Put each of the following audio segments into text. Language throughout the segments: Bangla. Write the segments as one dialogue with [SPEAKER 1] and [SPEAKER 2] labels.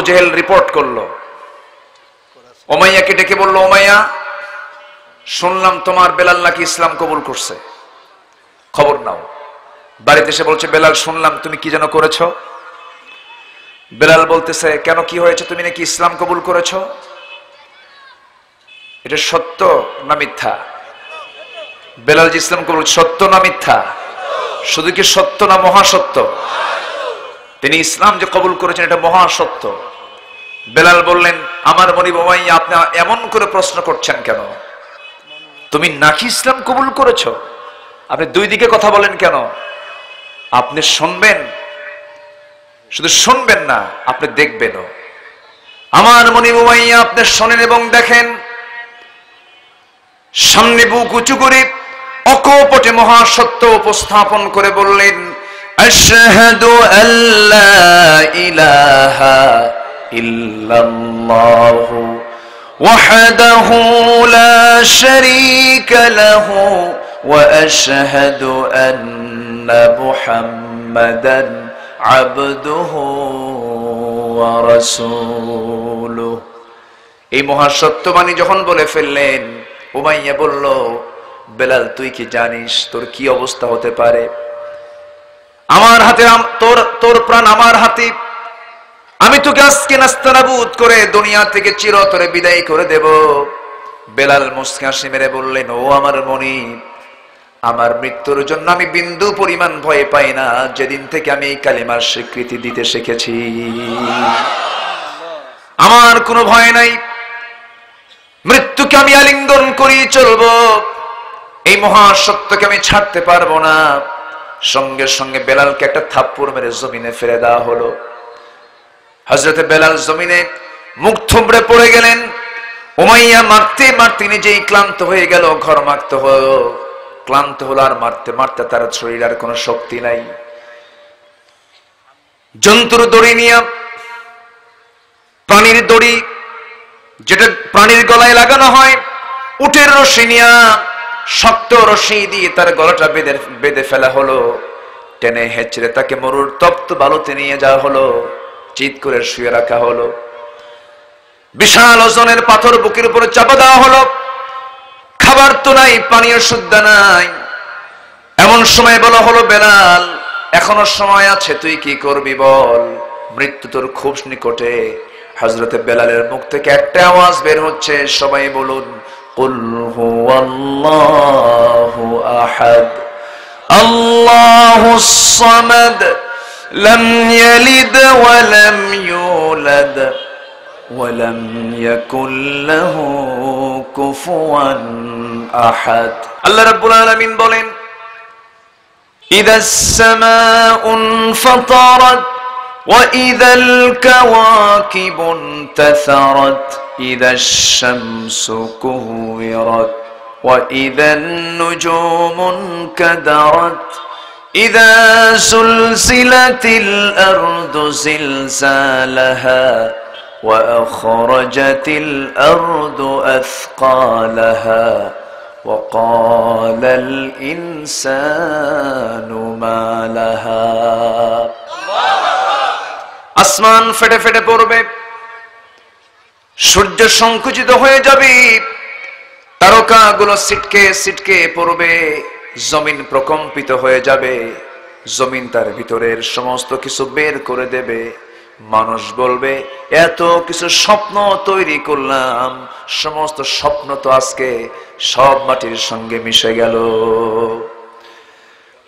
[SPEAKER 1] জেহেল রিপোর্ট করলো, উমাইয়াকে ডেকে বলল, উমাইয়া শুনলাম তোমার বেলাল নাকি ইসলাম কবুল করছে, খবর নাও। বাড়িতে এসে বলছে, বেলাল শুনলাম তুমি কি যেন করেছো। বেলাল বলতেছে, কেন কি হয়েছে, তুমি নাকি ইসলাম কবুল করেছো, এটা সত্য না মিথ্যা? বেলাল যে ইসলাম কবুল, সত্য না মিথ্যা? শুধু কি সত্য না মহাসত্য? তিনি ইসলাম যে কবুল করেছেন এটা মহাসত্য। বেলাল বললেন, আমার মনিব উমাইয়া আপনি এমন করে প্রশ্ন করছেন কেন, তুমি নাকি ইসলাম কবুল করেছো? আপনি দুই দিকে কথা বলেন কেন? আপনি শুনবেন, শুধু শুনবেন না, আপনি দেখবেনও। আমার মনিব উমাইয়া আপনি শোনেন এবং দেখেন। সামনে বুক উঁচু করে অকপটে মহাসত্য উপস্থাপন করে বললেন, আশহাদু আল্লা ইলাহা ইল্লাল্লাহু ওয়াহদাহু লা শারীকা লাহু ওয়া আশহাদু আন্না মুহাম্মাদান আবদুহু ওয়া রাসূলুহু। এই মহাসত্যবাণী যখন বলে ফেললেন, উমাইয়া বলল, বেলাল তুই কি জানিস তোর কি অবস্থা হতে পারে? আমার হাতে তোর প্রাণ আমার হাতে, আমি তোকে আজকে নাস্তানাবুদ করে দুনিয়া থেকে চিরতরে বিদায় করে দেব। বেলাল মুস্কি হাসি মেরে বললেন, ও আমার মনিব, আমার মৃত্যুর জন্য আমি বিন্দু পরিমাণ ভয় পাই না, যেদিন থেকে আমি এই কালিমার স্বীকৃতি দিতে শিখেছি। আমার কোনো ভয় নাই, মৃত্যুকে আমি আলিঙ্গন করি চলবো, এই মহাসত্যকে আমি ছাড়তে পারবো না। সঙ্গে সঙ্গে বেলালকে একটা থাপ্পড় মেরে জমিনে ফেলে দেওয়া হলো। হযরতে বেলাল জমিনে মুখ থুবড়ে পড়ে গেলেন। উমাইয়া মারতে মারতে নিজেই ক্লান্ত হয়ে গেল, ঘর্মাক্ত হলো, ক্লান্ত হলো, আর মারতে মারতে তার শরীরে আর কোনো শক্তি নাই। জন্তুর দড়ি নিয়ে, প্রাণীর দড়ি যেটা প্রাণীর গলায় লাগানো হয়, উটের রশি নিয়ে, শক্ত রশি দিয়ে তার গলাটা বেঁধে ফেলা হলো। টেনে হেঁচড়ে তাকে মরুর তপ্ত বালুতে নিয়ে যাওয়া হলো, চিৎ করে শুয়ে রাখা হলো। বিশাল ওজনের পাথর বুকের উপরে চাপা দেওয়া হলো। খাবার তো নাই, পানীয় শুদ্ধ নাই। এমন সময় বলা হলো, বেলাল এখনো সময় আছে, তুই কি করবি বল, মৃত্যু তোর খুব নিকটে। হযরতে বেলালের মুখ থেকে একটা আওয়াজ বের হচ্ছে, সবাই বলুন, কুল হুয়াল্লাহু আহাদ আল্লাহুস সামাদ লাম ইয়ালিদ ওয়া লাম ইউলাদ ওয়া লাম ইয়াকুল লাহু কুফুয়ান আহাদ। আল্লাহ রাব্বুল আলামিন বলেন, ইদাস সামাউ ফাতারাত وَإِذَا الْكَوَاكِبُ انتَثَرَتْ إِذَا الشَّمْسُ كُوِّرَتْ وَإِذَا النُّجُومُ انكَدَرَتْ إِذَا زُلْزِلَتِ الْأَرْضُ زِلْزَالَهَا وَأَخْرَجَتِ الْأَرْضُ أَثْقَالَهَا وَقَالَ الْإِنسَانُ مَا لَهَا। আসমান ফেটে ফেটে পড়বে, সূর্য সংকুচিত হয়ে যাবে, তারকাগুলো ছিটকে ছিটকে পড়বে, জমিন প্রকম্পিত হয়ে যাবে, জমিন তার ভিতরের সমস্ত কিছু বের করে দেবে। মানুষ বলবে, এত কিছু স্বপ্ন তৈরি করলাম, সমস্ত স্বপ্ন তো আজকে সব মাটির সঙ্গে মিশে গেল,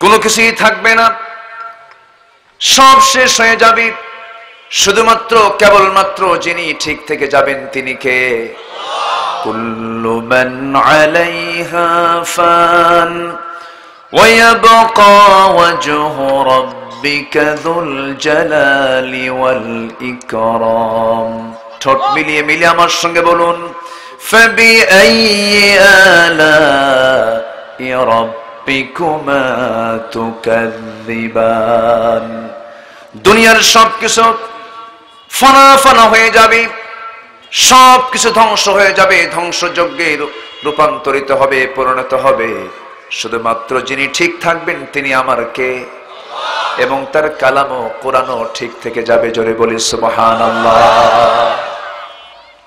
[SPEAKER 1] কোনো কিছুই থাকবে না, সব শেষ হয়ে যাবে। শুধুমাত্র কেবলমাত্র যিনি ঠিক থেকে যাবেন তিনি কে? কুল্লু মান আলাইহা ফান ওয়া ইয়াবকা ওয়াজহু রাব্বিকা যুল জালালি ওয়াল ইকরাম। ঠোঁট মিলিয়ে মিলিয়ে আমার সঙ্গে বলুন, ফাবিআইয়ি আলা'i রাব্বিকুমা তুকাযযিবান। দুনিয়ার সবকিছু ফানা ফানা হয়ে যাবে, সবকিছু ধ্বংস হয়ে যাবে, ধ্বংসযজ্ঞে রূপান্তরিত হবে, পরিণত হবে। শুধুমাত্র যিনি ঠিক থাকবেন তিনি আমার কে? এবং তার কালামও কোরআনও ঠিক থেকে যাবে। জোরে বলি সুবহানাল্লাহ।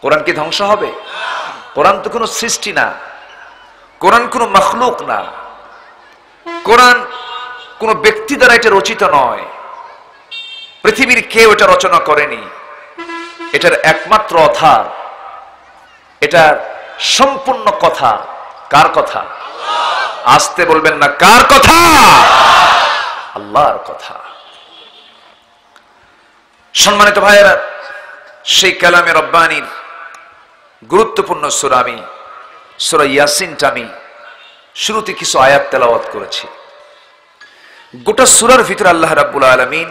[SPEAKER 1] কোরআন কি ধ্বংস হবে? কোরআন তো কোনো সৃষ্টি না, কোরআন কোনো মাখলুক না, কোরআন কোনো ব্যক্তি দ্বারা এটা রচিত নয়, পৃথিবীর কেউ এটা রচনা করেনি। এটার একমাত্র অথার, এটার সম্পূর্ণ কথা কার কথা? আসতে বলবেন না, কার কথা? আল্লাহর কথা। সম্মানিত ভাইয়েরা, সেই কালামে রব্বানির গুরুত্বপূর্ণ সূরা, আমি সূরা ইয়াসিনটা আমি শুরুতে কিছু আয়াত তেলাওয়াত করেছি। গোটা সূরার ভিতরে আল্লাহ রাব্বুল আলামিন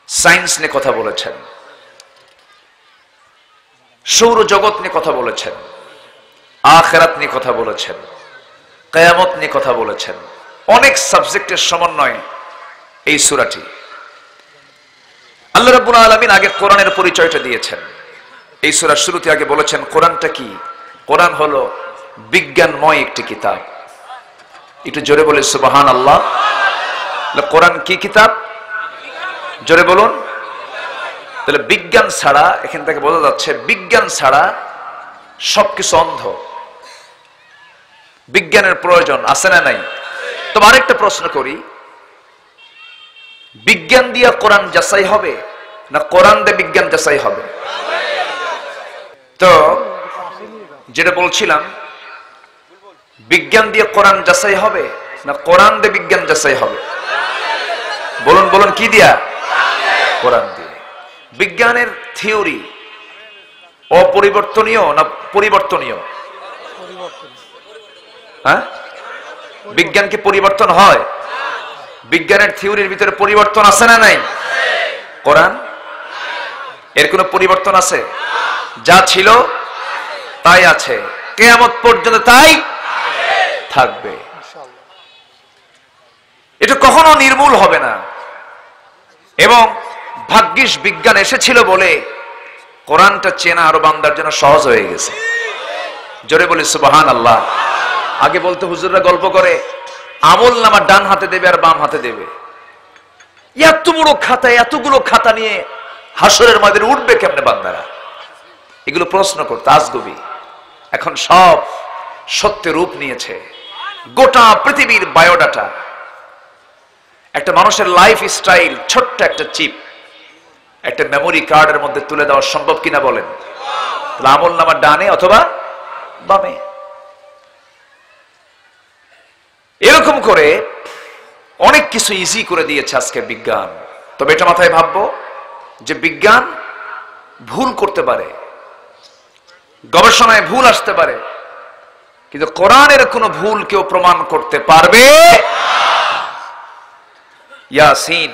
[SPEAKER 1] সায়েন্স নিয়ে কথা বলেছেন, সৌরজগৎ নিয়ে কথা বলেছেন, আখিরাত নিয়ে কথা বলেছেন, কিয়ামত নিয়ে কথা বলেছেন। অনেক সাবজেক্টের সমন্বয়ে এই সূরাটি। আল্লাহ রাব্বুল আলামিন আগে কোরআনের পরিচয়টা দিয়েছেন। এই সূরার শুরুতে আগে বলেছেন কোরআনটা কি? কোরআন হলো বিজ্ঞানময় একটি কিতাব। একটু জোরে বলে সুবহানাল্লাহ। কোরআন কি কিতাব? জোরে বলুন। তাহলে বিজ্ঞান ছাড়া, এখান থেকে বোঝা যাচ্ছে বিজ্ঞান ছাড়া সবকিছু অন্ধ। বিজ্ঞানের প্রয়োজন আছে না নাই? তবে আরেকটা প্রশ্ন করি, বিজ্ঞান দিয়ে কোরআন যাচাই হবে না কোরআন দিয়ে বিজ্ঞান যাচাই হবে? তো যেটা বলছিলাম, বিজ্ঞান দিয়ে কোরআন যাচাই হবে না কোরআন দিয়ে বিজ্ঞান যাচাই হবে? বলুন বলুন, কি দিয়া? কোরআন দিয়ে। বিজ্ঞানের থিওরি অপরিবর্তনীয় না পরিবর্তনীয়? হ্যাঁ, বিজ্ঞান কি পরিবর্তন হয়? বিজ্ঞানের থিওরির ভিতরে পরিবর্তন আছে না নাই? কোরআন এর কোনো পরিবর্তন আছে? যা ছিল তাই আছে, কিয়ামত পর্যন্ত তাই থাকবে। এটা কখনো নির্মূল হবে না। এবং ভাগ্যিস বিজ্ঞান এসেছিল বলে কোরআনটা চেনা আরো বান্দার জন্য সহজ হয়ে গেছে। জোরে বলি সুবহানাল্লাহ। আগে বলতে হুজুররা গল্প করে আমল নামা ডান হাতে দেবে আর বাম হাতে দেবে। এত বড় খাতা, এতগুলো খাতা নিয়ে হাসরের ময়দানে উঠবে কেমনে বান্দারা? এগুলো প্রশ্ন করতে আজগুবি। এখন সব সত্যের রূপ নিয়েছে। গোটা পৃথিবীর বায়োডাটা, একটা মানুষের লাইফ স্টাইল ছোট্ট একটা চিপ, একটা মেমোরি কার্ডের মধ্যে তুলে দেওয়া সম্ভব কিনা বলেন? আমল নামা ডানে অথবা বামে। এরকম করে অনেক কিছু ইজি করে দিয়েছে আজকে বিজ্ঞান। তবে এটা মাথায় ভাববো যে বিজ্ঞান ভুল করতে পারে, গবেষণায় ভুল আসতে পারে, কিন্তু কোরআনের কোনো ভুল কেউ প্রমাণ করতে পারবে? ইয়াসিন,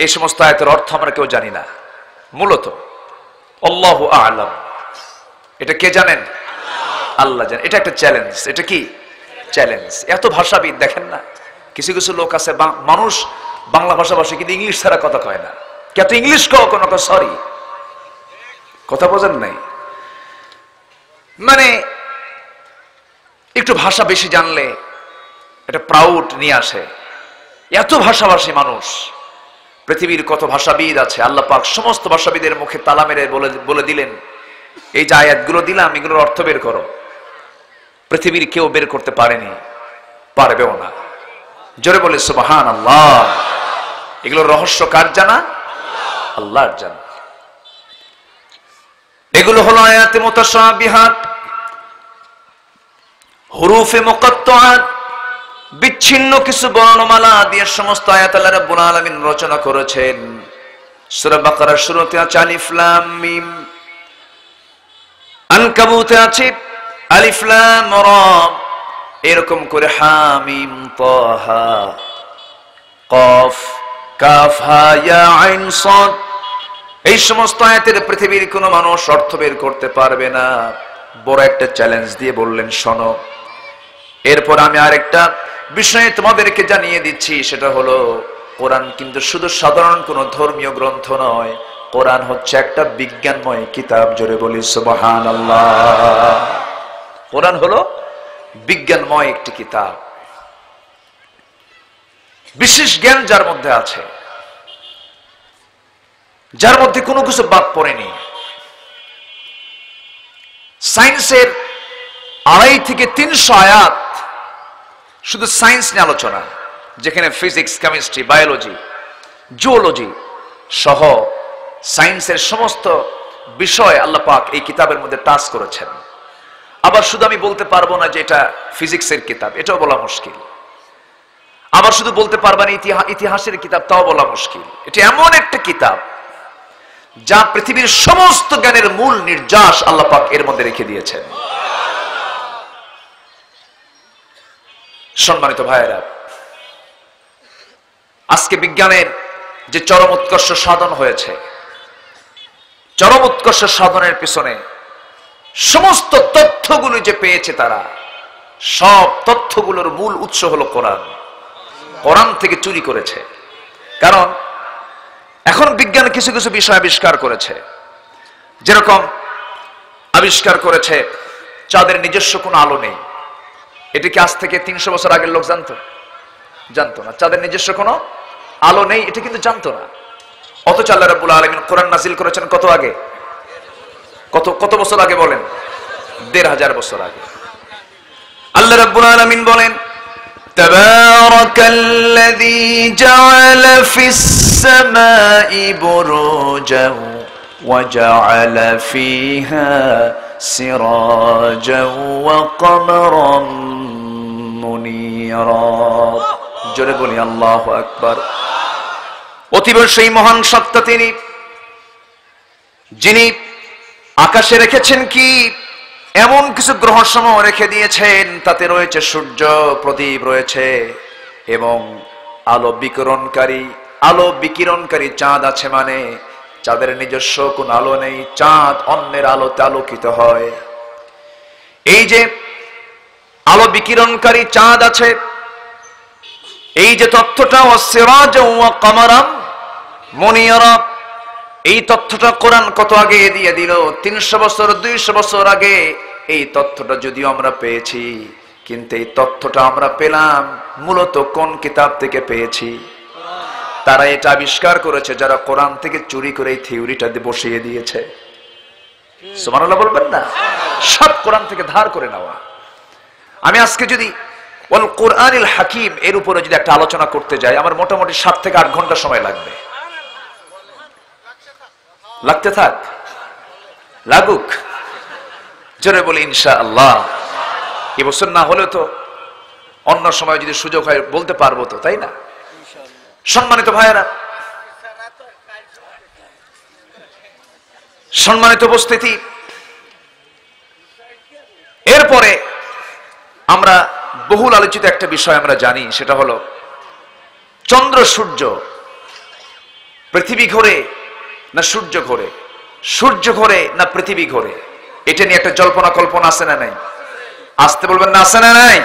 [SPEAKER 1] এই সমস্ত আয়াতের অর্থ আমরা কেউ জানি না। মূলত আল্লাহু আ'লাম, এটা কে জানেন? আল্লাহ জানেন। এটা একটা চ্যালেঞ্জ। এটা কি চ্যালেঞ্জ? এত ভাষাবিদ দেখেন না, কিছু কিছু লোক আছে, মানুষ বাংলা ভাষাভাষী কিন্তু ইংলিশ ছাড়া কথা কয় না। কে তো ইংলিশ কও কোনো, সরি, কথা বোঝেন নাই। মানে একটু ভাষা বেশি জানলে এটা প্রাউড নিয়ে আসে। এত ভাষাভাষী মানুষ, পৃথিবীর কত ভাষাবিদ আছে, আল্লাহ পাক সমস্ত ভাষাবিদের মুখে তালা মেরে বলে দিলেন, এই যে আয়াতগুলো দিলাম এগুলোর অর্থ বের করো। পৃথিবীর কেউ বের করতে পারেনি, পারবেও না। জোরে বলে সুবহানাল্লাহ। এগুলোর রহস্য কার জানা? আল্লাহর জানা। এগুলো হলো আয়াতে মুতাশাবিহাত, হুরুফে মুকাত্তাআত, বিচ্ছিন্ন কিছু বর্ণমালা দিয়ে সমস্ত আয়াত আল্লাহ রাব্বুল আলামিন রচনা করেছেন। সূরা বাকারার শুরুতে আছে আলিফ লাম মিম, আনকাবুতে আছে আলিফ লাম রা, এরকম করে হামিম তাহা কফ কাফ হা ইয়া আইন সাদ। এই সমস্ত আয়াতের পৃথিবীর কোনো মানুষ অর্থ বের করতে পারবে না। বড় একটা চ্যালেঞ্জ দিয়ে বললেন শোনো। এরপর আমি আরেকটা বিষয়ে তোমাদেরকে জানিয়ে দিচ্ছি, সেটা হলো কোরআন কিন্তু শুধু সাধারণ কোনো ধর্মীয় গ্রন্থ নয়, কোরআন হচ্ছে একটা বিজ্ঞানময় কিতাব। জোরে বলি সুবহানাল্লাহ। কোরআন হলো বিজ্ঞানময় একটি কিতাব। বিশেষ জ্ঞান যার মধ্যে আছে, যার মধ্যে কোনো কিছু বাদ পড়েনি। সায়েন্সের 250 থেকে 300 আয়াত শুধু সায়েন্স নিয়ে আলোচনা, যেখানে ফিজিক্স, কেমিস্ট্রি, বায়োলজি, জিওলজি সহ সায়েন্সের সমস্ত বিষয় আল্লাহ পাক এই কিতাবের মধ্যে টাচ করেছেন। আবার শুধু আমি বলতে পারবো না যে এটা ফিজিক্সের কিতাব, এটাও বলা মুশকিল। আবার শুধু বলতে পারবা না ইতিহাসের কিতাব, তাও বলা মুশকিল। এটা এমন একটা কিতাব যা পৃথিবীর সমস্ত জ্ঞানের মূল নির্যাস আল্লাহ পাক এর মধ্যে রেখে দিয়েছেন। সম্মানিত ভাইয়েরা, আজকে বিজ্ঞানের যে চরম উৎকর্ষ সাধন হয়েছে, চরম উৎকর্ষ সাধনের পিছনে সমস্ত তথ্যগুলো যে পেয়েছে তারা, সব তথ্যগুলোর মূল উৎস হলো কোরআন। কোরআন থেকে চুরি করেছে। কারণ এখন বিজ্ঞান কিছু কিছু বিষয় আবিষ্কার করেছে, যেরকম আবিষ্কার করেছে চাঁদের নিজস্ব কোনো আলো নেই। এটা কি আজ থেকে 300 বছর আগের লোক জানতো না? চাঁদের নিজস্ব কোনো আলো নেই, এটা কিন্তু জানতো না। অথচ আল্লাহ রাব্বুল আলামিন কোরআন নাযিল করেছেন কত আগে? কত বছর আগে বলেন? 1500 বছর আগে। আল্লাহ রাব্বুল আলামিন বলেন, তাবারাকাল্লাযী জাআলা ফিস সামাই বুরুজান ওয়া জাআলা ফিহা সিরাজান ওয়া কমারান মুনীরা। জোরে বলি আল্লাহু আকবার। অতীব সেই মহান সত্তা তিনি, যিনি আকাশে রেখেছেন কি এমন কিছু গ্রহসমূহ রেখে দিয়েছেন, তাতে রয়েছে সূর্য, প্রদীপ রয়েছে এবং আলো বিকিরণকারী চাঁদ আছে। মানে চাঁদের নিজস্ব কোন আলো নেই, চাঁদ অন্যের আলোতে আলোকিত হয়। এই যে আলো বিকিরণকারী চাঁদ আছে, এই যে তথ্যটা ওয়াসিরাজাও ওয়া কমারাম মুনীরা, এই তথ্যটা কোরআন কত আগে দিয়ে দিল? 300 বছর 200 বছর আগে এই তথ্যটা যদিও আমরা পেয়েছি, কিন্তু এই তথ্যটা আমরা পেলাম মূলত কোন কিতাব থেকে পেয়েছি? তারা এটা আবিষ্কার করেছে যারা কোরআন থেকে চুরি করে এই থিওরিটা বসিয়ে দিয়েছে। সুবহানাল্লাহ বলবেন না? সব কোরআন থেকে ধার করে নেওয়া। আমি আজকে যদি ওয়াল কোরআনিল হাকিম এর উপরে যদি একটা আলোচনা করতে যাই, আমার মোটামুটি 7 থেকে 8 ঘন্টা সময় লাগবে। লাগতে থাক, লাগুক। জোরে বলি ইনশাআল্লাহ। এবছর না হলেও তো অন্য সময় যদি সুযোগ হয় বলতে পারবো তো, তাই না? সম্মানিত ভাইয়েরা, সম্মানিত উপস্থিতি, এরপরে আমরা বহুল আলোচিত একটা বিষয় আমরা জানি, সেটা হলো চন্দ্র সূর্য, পৃথিবী ঘোরে না সূর্য ঘোরে, সূর্য ঘোরে না পৃথিবী ঘোরে। এটা নিয়ে একটা জল্পনা কল্পনা আছে না নাই? আসতে বলবেন না, আছে না নাই?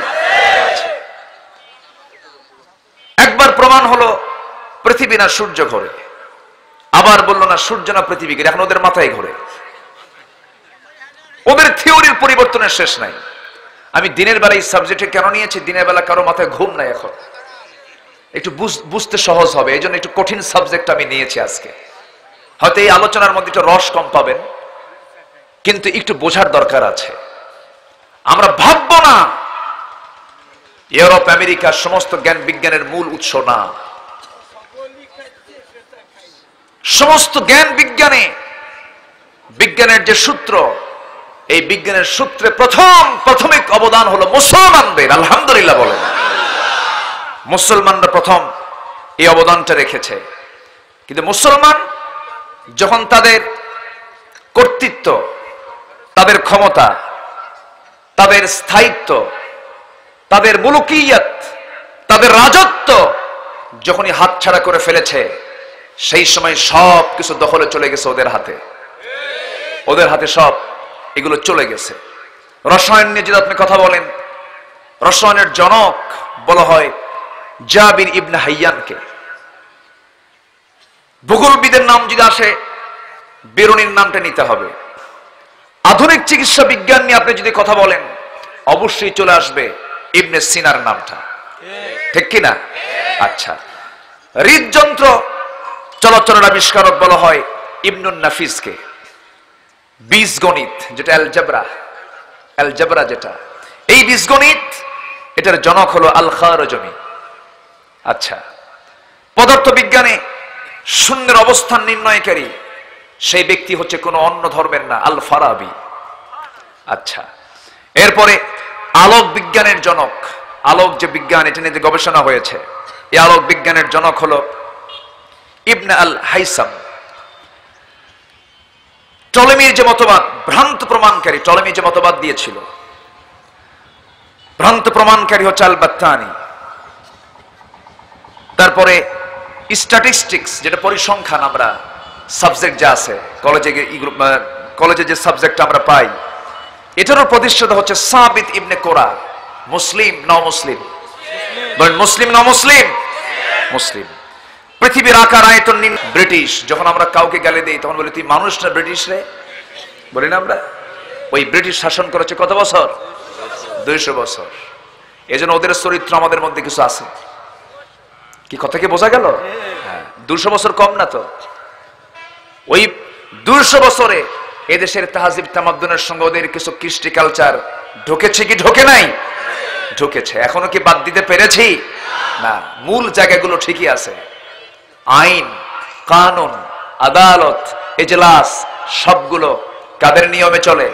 [SPEAKER 1] একবার প্রমাণ হলো পৃথিবী না সূর্য ঘোরে, আবার বললো না সূর্য না পৃথিবী ঘোরে। এখন ওদের মাথায় ঘোরে, ওদের থিওরির পরিবর্তনের শেষ নাই। আমি দিনের বেলা এই সাবজেক্টে কেন নিয়েছি? দিনের বেলা কারো মাথায় ঘুম নাই, এখন একটু বুঝতে সহজ হবে, এই জন্য একটু কঠিন সাবজেক্ট আমি নিয়েছি আজকে। হয়তো এই আলোচনার মধ্যে একটু রস কম পাবেন, কিন্তু একটু বোঝার দরকার আছে। আমরা ভাববো না ইউরোপ আমেরিকার সমস্ত জ্ঞান বিজ্ঞানের মূল উৎস না। সমস্ত জ্ঞান বিজ্ঞানের যে সূত্র, এই বিজ্ঞানের সূত্রে প্রাথমিক অবদান হলো মুসলমানদের। আলহামদুলিল্লাহ বলেন। মুসলমানরা প্রথম এই অবদানটা রেখেছে। কিন্তু মুসলমান যখন তাদের কর্তৃত্ব, তাদের ক্ষমতা, তাদের স্থায়িত্ব, তাদের মুলুকিয়াত, তাদের রাজত্ব যখনই হাতছাড়া করে ফেলেছে, সেই সময় সব কিছু দখলে চলে গেছে ওদের হাতে। ওদের হাতে সব এগুলো চলে গেছে। রসায়ন নিয়ে যদি আপনি কথা বলেন, রসায়নের জনক বলা হয় জাবির ইবনে হাইয়ানকে। ভূগোলবিদের নাম যদি আসে, বেরুনির নামটা নিতে হবে। আধুনিক চিকিৎসা বিজ্ঞান নিয়ে আপনি যদি কথা বলেন, অবশ্যই চলে আসবে ইবনে সিনার নামটা। ঠিক কিনা?
[SPEAKER 2] আচ্ছা, হৃদযন্ত্র চলাচলের আবিষ্কারক বলা হয় ইবনুন নাফিসকে। বীজগণিত যেটা অ্যালজেব্রা যেটা, এই বীজগণিত এটার জনক হলো আল খারজমি। আচ্ছা, পদার্থ বিজ্ঞানে শূন্যের অবস্থান নির্ণয়কারী সেই ব্যক্তি হচ্ছে কোনো অন্য ধর্মের না, আল ফারাবি। আচ্ছা, এরপরে আলোক বিজ্ঞানের জনক, আলোক যে বিজ্ঞান, এটা নিয়ে যে গবেষণা হয়েছে, এই আলোক বিজ্ঞানের জনক হলো ইবনে আল হাইসাম। টলেমির যে মতবাদ ভ্রান্ত প্রমাণকারী, টলেমি যে মতবাদ দিয়েছিল, ভ্রান্ত প্রমাণকারী হচ্ছে আল বাত্তানি। তারপরে স্ট্যাটিস্টিক্স যেটা পরিসংখ্যান, আমরা সাবজেক্ট যা আছে কলেজে যে সাবজেক্ট আমরা পাই, এটারও প্রতিষ্ঠাতা হচ্ছে সাবিত ইবনে কোরা। মুসলিম ন মুসলিম? বলেন মুসলিম ন মুসলিম? মুসলিম। পৃথিবীর আকার আয়তন ব্রিটিশ। যখন আমরা কাউকে গালি দিই তখন বলি তুই মানুষ না ব্রিটিশ রে, বলি না আমরা? ওই ব্রিটিশ শাসন করেছে কত বছর? 200 বছর। এজন্য ওদের চরিত্র আমাদের মধ্যে কিছু আছে। কি কথা কি বোঝা গেল? হ্যাঁ, 200 বছর কম না তো। ওই 200 বছরে এদেশের তাহাজিব তামাদ্দুনের সঙ্গে ওদের কিছু কৃষ্টি কালচার ঢুকেছে কি ঢোকে নাই? ঢুকেছে। এখনো কি বাদ দিতে পেরেছি? না, মূল জায়গাগুলো ঠিকই আছে। আইন, কানুন, আদালত, এজলাস সবগুলো কাদের নিয়মে চলে?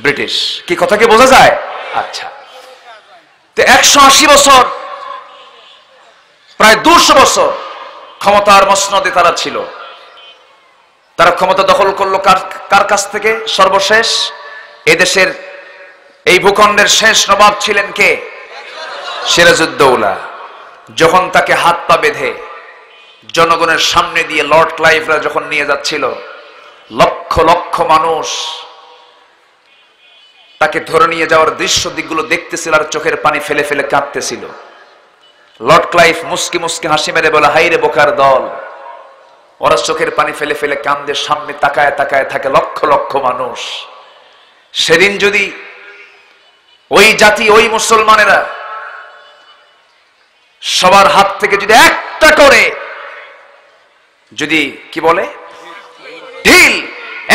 [SPEAKER 2] ব্রিটিশ। কি কথা কি বোঝা যায়? আচ্ছা, তো 180 বছর, প্রায় 200 বছর ক্ষমতার মসনদে তারা ছিল। তারা ক্ষমতা দখল করলো কার কাছ থেকে? সর্বশেষ এদেশের এই ভূখণ্ডের শেষ নবাব ছিলেন কে? সিরাজউদ্দৌলা। যখন তাকে হাত পা বেঁধে জনগণের সামনে দিয়ে লর্ড ক্লাইভরা যখন নিয়ে যাচ্ছিল, লক্ষ লক্ষ মানুষ তাকে ধরে নিয়ে যাওয়ার দৃশ্য দিকগুলো দেখতেছিল আর চোখের পানি ফেলে ফেলে কাঁদতেছিল। লর্ড ক্লাইভ মুস্কি মুস্কি হাসি মেরে বলে, হাই রে বোকার দল। ওরা চোখের পানি ফেলে ফেলে কান্দে, সামনে তাকায় তাকায় থাকে লক্ষ লক্ষ মানুষ। সেদিন যদি ওই জাতি, ওই মুসলমানেরা সবার হাত থেকে যদি একটা করে যদি কি বলে ঢিল,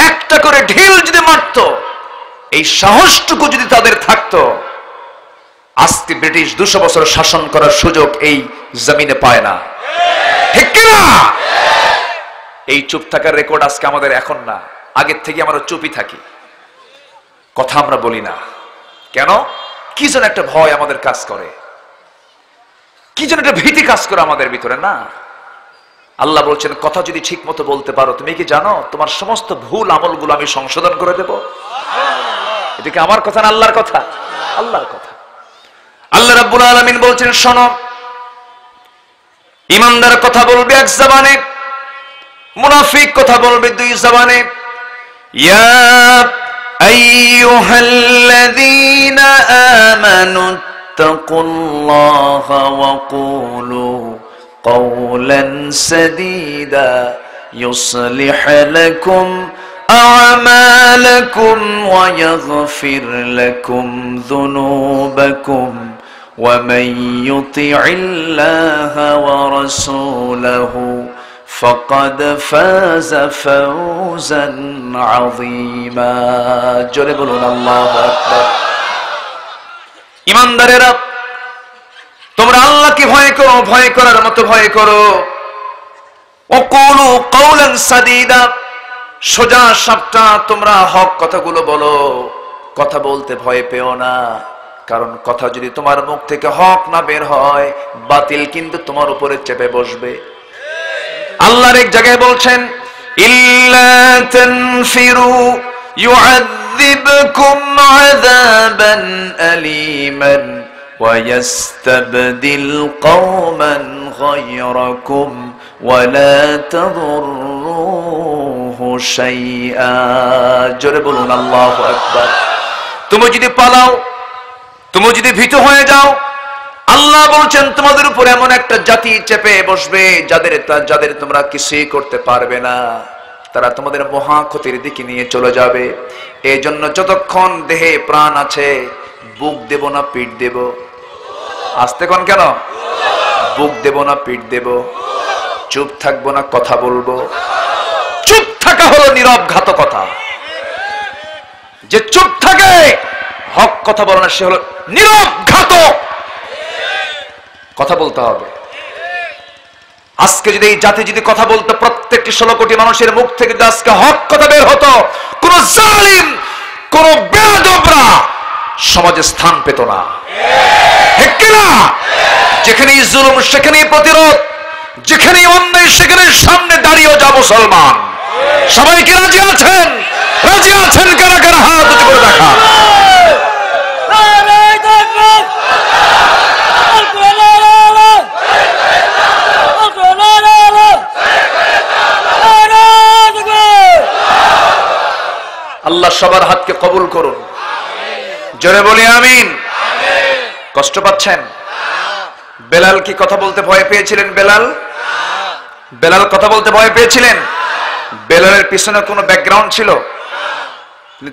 [SPEAKER 2] একটা করে ঢিল যদি মারত, এই সাহসটুকু যদি তাদের থাকতো, আজকে ব্রিটিশ 200 বছর শাসন করার সুযোগ এই জমিনে পায় না। ঠিক কিনা? এই চুপ থাকার রেকর্ড আজকে আমাদের এখন না, আগের থেকে আমরা চুপই থাকি, কথা আমরা বলি না। কেন? কি যেন একটা ভয় আমাদের কাজ করে, কি যেন একটা ভীতি কাজ করে আমাদের ভিতরে না। আল্লাহ বলছেন, কথা যদি ঠিক মতো বলতে পারো, তুমি কি জানো তোমার সমস্ত ভুল আমলগুলো আমি সংশোধন করে দেব। এটা কি আমার কথা না আল্লাহর কথা? আল্লাহর কথা। আল্লাহ রাব্বুল আলামিন বলছেন, শোনো, ঈমানদার কথা বলবে এক জবানে, মুনাফিক কথা বলবে 2 জবানে। ইয়া আইয়ুহাল্লাযীনা আমানু তাকুল্লাহা ওয়া কুলু কওলান সাদীদা ইউসলিহ লাকুম أعمالكم ويغفر لكم ذنوبكم ومن يطع الله ورسوله فقد فاز فوزا عظيما জোরে বলুন আল্লাহু আকবার। ঈমানদারেরা, তোমরা আল্লাহকে ভয় করো, ভয় করার মতো ভয় করো। ওয়াকুলু কওলান সাদীদা, সোজা সাপটা তোমরা হক কথাগুলো বলো। কথা বলতে ভয় পেও না, কারণ কথা যদি তোমার মুখ থেকে হক না বের হয়, বাতিল কিন্তু তোমার উপরে চেপে বসবে। আল্লাহর এক জায়গায় বলছেন, ইল্লা তানফিরু ইউআযিবকুম আযাবান আলীমান ওয়া ইস্তাবদিল কওমান গায়রাকুম ওয়া লা তাদুররুহু শাইআ। জোরে বলুন আল্লাহু আকবার। তুমি যদি পালাও, তুমি যদি ভীত হয়ে যাও, আল্লাহ বলছেন তোমাদের উপর এমন একটা জাতি চেপে বসবে যাদের তোমরা কিছুই করতে পারবে না। তারা তোমাদের মহা ক্ষতির দিকে নিয়ে চলে যাবে। এই জন্য যতক্ষণ দেহে প্রাণ আছে, বুক দেব না পিঠ দেব? আসতে কোন কেন? বুক দেব না পিঠ দেব, চুপ থাকবো না কথা বলবো। চুপ থাকা হলো নীরব ঘাতকতা। যে চুপ থাকে হক কথা বলে না সে হলো নীরব ঘাতক। কথা বলতে হবে। আজকে যদি এই জাতি যদি কথা বলতো, প্রত্যেকটি 16 কোটি মানুষের মুখ থেকে যদি আজকে হক কথা বের হতো, কোন জালিম কোন বেয়াদবরা সমাজে স্থান পেত না। ঠিক কিনা? যেখানেই জুলুম সেখানেই প্রতিরোধ, যেখানেই অন্যায় সেখানে সামনে দাঁড়িয়ে যা মুসলমান। সবাই কি রাজি আছেন? রাজি আছেন? কারা কারা হাত উঁচু করে দেখা। আল্লাহ সবার হাতকে কবুল করুন। জোরে বলি আমিন। কষ্ট পাচ্ছেন? বেলাল কি কথা বলতে ভয় পেয়েছিলেন? বেলাল কথা বলতে ভয় পেয়েছিলেন? বেলালের পিছনে কোনো ব্যাকগ্রাউন্ড ছিল?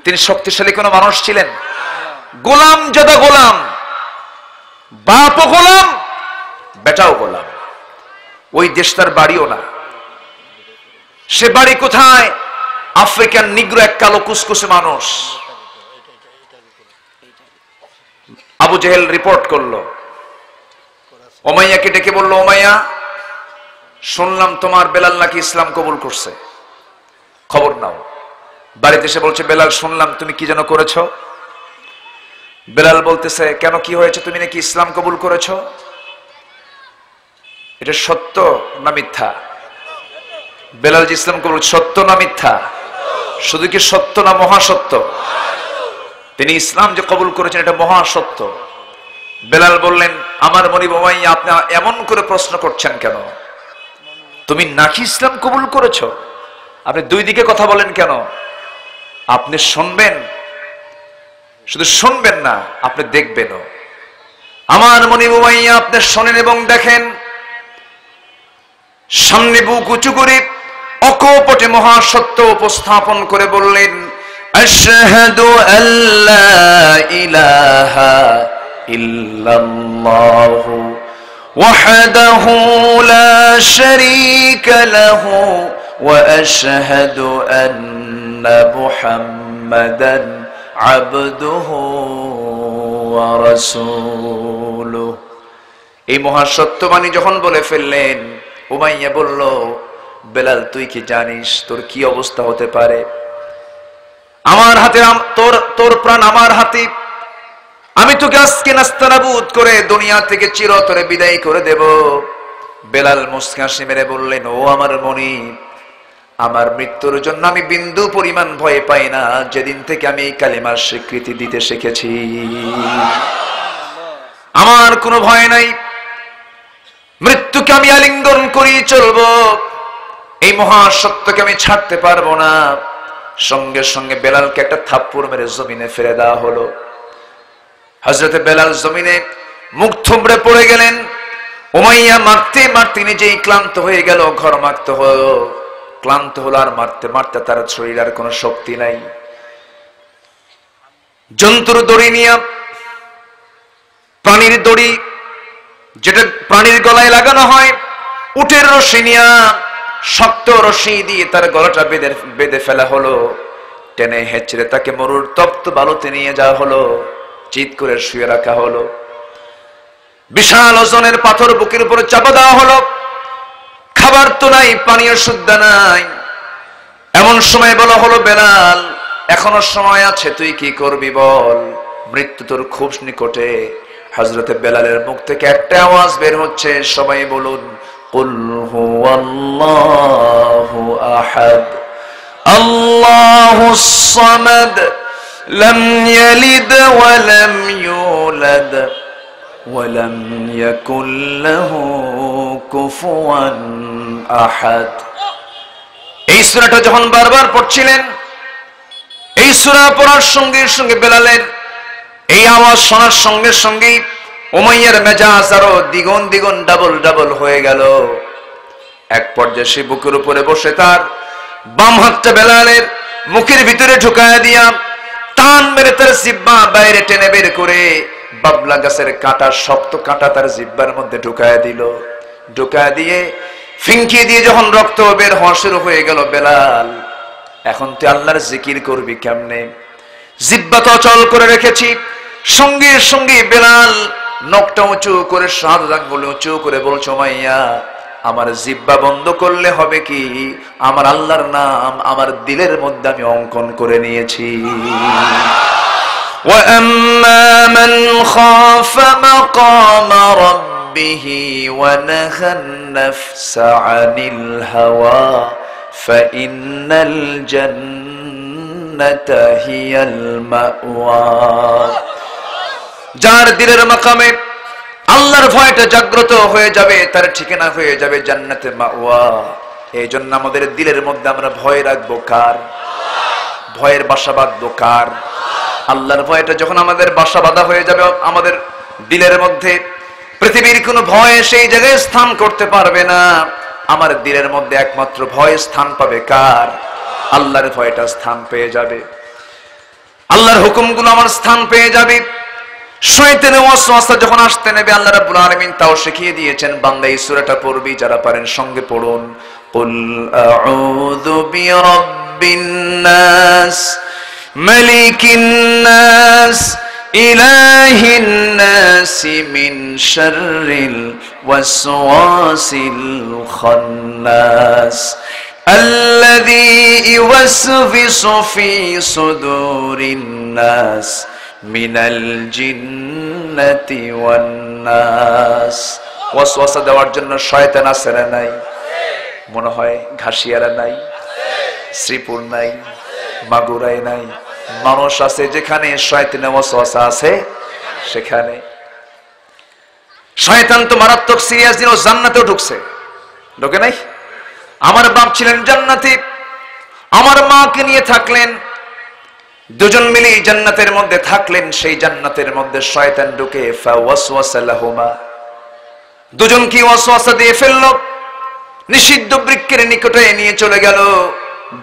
[SPEAKER 2] তিনি শক্তিশালী কোনো মানুষ ছিলেন? গোলাম জাদা গোলাম, বাপও গোলাম বেটাও গোলাম। ওই দেশ তার বাড়িও না। সে বাড়ি কোথায়? আফ্রিকান নিগ্রো, এক কালো কুসকুসে মানুষ। আবু জেহেল রিপোর্ট করলো, উমাইয়াকে ডেকে বলল, উমাইয়া শুনলাম তোমার বেলাল নাকি ইসলাম কবুল করছে, খবর নাও। বাড়িতে এসে বলছে, বেলাল শুনলাম তুমি কি যেন করেছো। বেলাল বলতেছে, কেন কি হয়েছে? তুমি নাকি ইসলাম কবুল করেছো, এটা সত্য না মিথ্যা? বেলাল যে ইসলাম কবুল, সত্য না মিথ্যা? শুধু কি সত্য না মহাসত্য? তিনি ইসলাম যে কবুল করেছেন এটা মহাসত্য। বেলাল বললেন, আমার মনিব উমাইয়া আপনি এমন করে প্রশ্ন করছেন কেন? তুমি নাকি ইসলাম কবুল করেছো? আপনি দুই দিকে কথা বলেন কেন? আপনি শুনবেন, শুধু শুনবেন না, আপনি দেখবেনও। আমার মনিব উমাইয়া আপনি শোনেন এবং দেখেন। সামনে বুক উঁচু করে অকপটে মহাসত্য উপস্থাপন করে বললেন, আশহাদু আল্লা ইলাহা ইল্লাল্লাহু ওয়াহদাহু লা শারীকা লাহু ওয়া আশহাদু আন্না মুহাম্মাদান আবদুহু ওয়া রাসূলুহু। এই মহাসত্যবাণী যখন বলে ফেললেন, উমাইয়া বলল, বেলাল তুই কি জানিস তোর কি অবস্থা হতে পারে? আমার হাতে তোর প্রাণ আমার হাতে। আমি তোকে আজকে নাস্তানাবুদ করে দুনিয়া থেকে চিরতরে বিদায় করে দেব। বেলাল মুস্কি হাসি মেরে বললেন, ও আমার মনিব, আমার মৃত্যুর জন্য আমি বিন্দু পরিমাণ ভয় পাই না, যেদিন থেকে আমি এই কালিমার স্বীকৃতি দিতে শিখেছি। আমার কোনো ভয় নাই। মৃত্যুকে আমি আলিঙ্গন করি চলবো, এই মহাসত্যকে আমি ছাড়তে পারবো না। সঙ্গে সঙ্গে বেলালকে একটা থাপ্পড় মেরে জমিনে ফেলে দেওয়া হলো। হযরতে বেলাল জমিনে মুখ থুবড়ে পড়ে গেলেন। উমাইয়া মারতে মারতে নিজেই ক্লান্ত হয়ে গেল, ঘর্মাক্ত হলো, ক্লান্ত হলো। আর মারতে মারতে তার শরীরে আর কোনো শক্তি নাই। জন্তুর দড়ি নিয়ে, প্রাণীর দড়ি যেটা প্রাণীর গলায় লাগানো হয়, উটের রশি নিয়ে, শক্ত রশি দিয়ে তার গলাটা বেঁধে ফেলা হলো। টেনে হেঁচড়ে তাকে মরুর তপ্ত বালুতে নিয়ে যাওয়া হলো, চিৎ করে শুয়ে রাখা হলো। বিশাল ওজনের পাথর বুকের উপরে চাপা দেওয়া হলো। খাবার তো নাই, পানীয় শুদ্ধ নাই। এমন সময় বলা হলো, বেলাল এখনো সময় আছে, তুই কি করবি বল, মৃত্যু তোর খুব নিকটে। হযরতে বেলালের মুখ থেকে একটা আওয়াজ বের হচ্ছে, সবাই বলুন, কুল হুয়াল্লাহু আহাদ আল্লাহুস সামাদ লাম ইয়ালিদ ওয়া লাম ইউলাদ ওয়া লাম ইয়াকুল লাহু কুফুয়ান আহাদ। এই সূরাটা যখন বারবার পড়ছিলেন, এই সূরা পড়ার সঙ্গে সঙ্গে বেলালের এই আওয়াজ শোনার সঙ্গে সঙ্গে উমাইয়ার মেজাজ আরো দ্বিগুণ দ্বিগুণ ডাবল হয়ে গেল। এক পর্যায়ে সে বুকের উপরে বসে তার বাম হাতটা বেলালের মুখের ভিতরে ঢুকায় দিয়া টান মেরে তার জিহ্বা বাইরে টেনে বের করে বাবলা গাছের কাঁটা, শক্ত কাঁটা তার জিহ্বার মধ্যে ঢুকায় দিল। ঢোকা দিয়ে ফিঙ্কি দিয়ে যখন রক্ত বের হওয়া শুরু হয়ে গেল, বেলাল এখন তুই আল্লাহর জিকির করবি কেমনে? জিহ্বা তো অচল করে রেখেছি। সঙ্গে সঙ্গে বেলাল নখটা উঁচু করে, শাহাদাত আঙ্গুল উঁচু করে বলছো, মাইয়া আমার জিহ্বা বন্ধ করলে হবে কি, আমার আল্লাহর নাম আমার দিলের মধ্যে আমি অঙ্কন করে নিয়েছি। وَأَمَّا مَنْ خَافَ مَقَامَ رَبِّهِ وَنَهَى النَّفْسَ عَنِ الْهَوَى فَإِنَّ الْجَنَّةَ هِيَ الْمَأْوَى। যার দিলের মাকামে আল্লাহর ভয়টা জাগ্রত হয়ে যাবে, তার ঠিকানা হয়ে যাবে জান্নাতে মাওয়া। এই জন্য আমাদের দিলের মধ্যে আমরা ভয় রাখবো কার? ভয়ের বাসা বাঁধবো কার? আল্লাহর ভয়টা যখন আমাদের বাসা বাঁধা হয়ে যাবে আমাদের দিলের মধ্যে, পৃথিবীর কোনো ভয় সেই জায়গায় স্থান করতে পারবে না। আমার দিলের মধ্যে একমাত্র ভয় স্থান পাবে কার? আল্লাহর ভয়টা স্থান পেয়ে যাবে, আল্লাহর হুকুমগুলো আমার স্থান পেয়ে যাবে। শয়তানের ওয়াসওয়াসা যখন আসতে নেবে, আল্লাহ রাব্বুল আলামিন তাও শিখিয়ে দিয়েছেন। বান্দা এই সূরাটা পড়বি, যারা পারেন সঙ্গে পড়ুন। কুল আউযু বিরাব্বিন নাস মালিকিন নাস ইলাহিন নাস মিন শাররিল ওয়াসওয়াসিল খান্নাস আল্লাযী ইউওয়াসওয়িসু ফি সুদুরিন নাস মিনাল জিন্নাতি ওয়ান নাস। ওয়াসওয়াসা দেওয়ার জন্য শয়তান আছে না নাই? মনে হয় ঘাসিয়ারা নাই, শ্রীপুর নাই, মাগুরায় নাই, মানুষ আছে যেখানে শয়তানের ওয়াসওয়াসা আছে সেখানে। শয়তান তো মারাত্মক সিরিয়াস দিন, ও জান্নাতেও ঢুকছে, ঢোকে নাই? আমার বাপ ছিলেন জান্নাতি, আমার মাকে নিয়ে থাকলেন, দুজন মিলে জান্নাতের মধ্যে থাকলেন। সেই জান্নাতের মধ্যে শয়তান ঢুকে ফাওয়াসওয়াসা লাহুমা, দুজন কি ওয়াসওয়াসা দিয়ে ফেলল, নিষিদ্ধ বৃক্ষের নিকটে নিয়ে চলে গেল।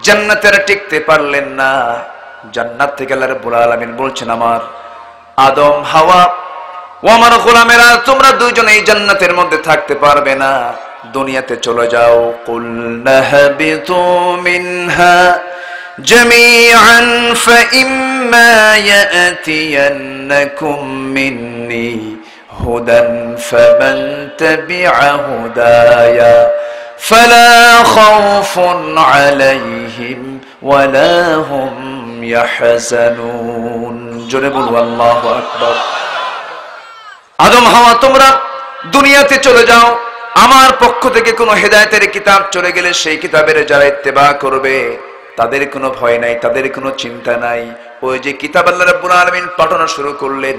[SPEAKER 2] জান্নাতের টিকতে পারলেন না। জান্নাত থেকে আল্লাহ রাব্বুল আলামিন বলছেন, আমার আদম হাওয়া ও আমার গোলামেরা, তোমরা দুইজন এই জান্নাতের মধ্যে থাকতে পারবে না, দুনিয়াতে চলে যাও। কুলনা হাবিতু মিনহা جميعا فإما يأتينكم مني هدى فمن تبع هدايا فلا خوف عليهم ولا هم يحزنون। জোরে বলুন আল্লাহু আকবার। আদম হাওয়া তোমরা দুনিয়াতে চলে যাও, আমার পক্ষ থেকে কোনো হেদায়েতের কিতাব চলে গেলে সেই কিতাবের যারা ইত্তেবা করবে তাদের কোনো ভয় নাই, তাদের কোনো চিন্তা নাই। ওই যে কিতাব আল্লাহ রাব্বুল আলামিন পাঠানো শুরু করলেন,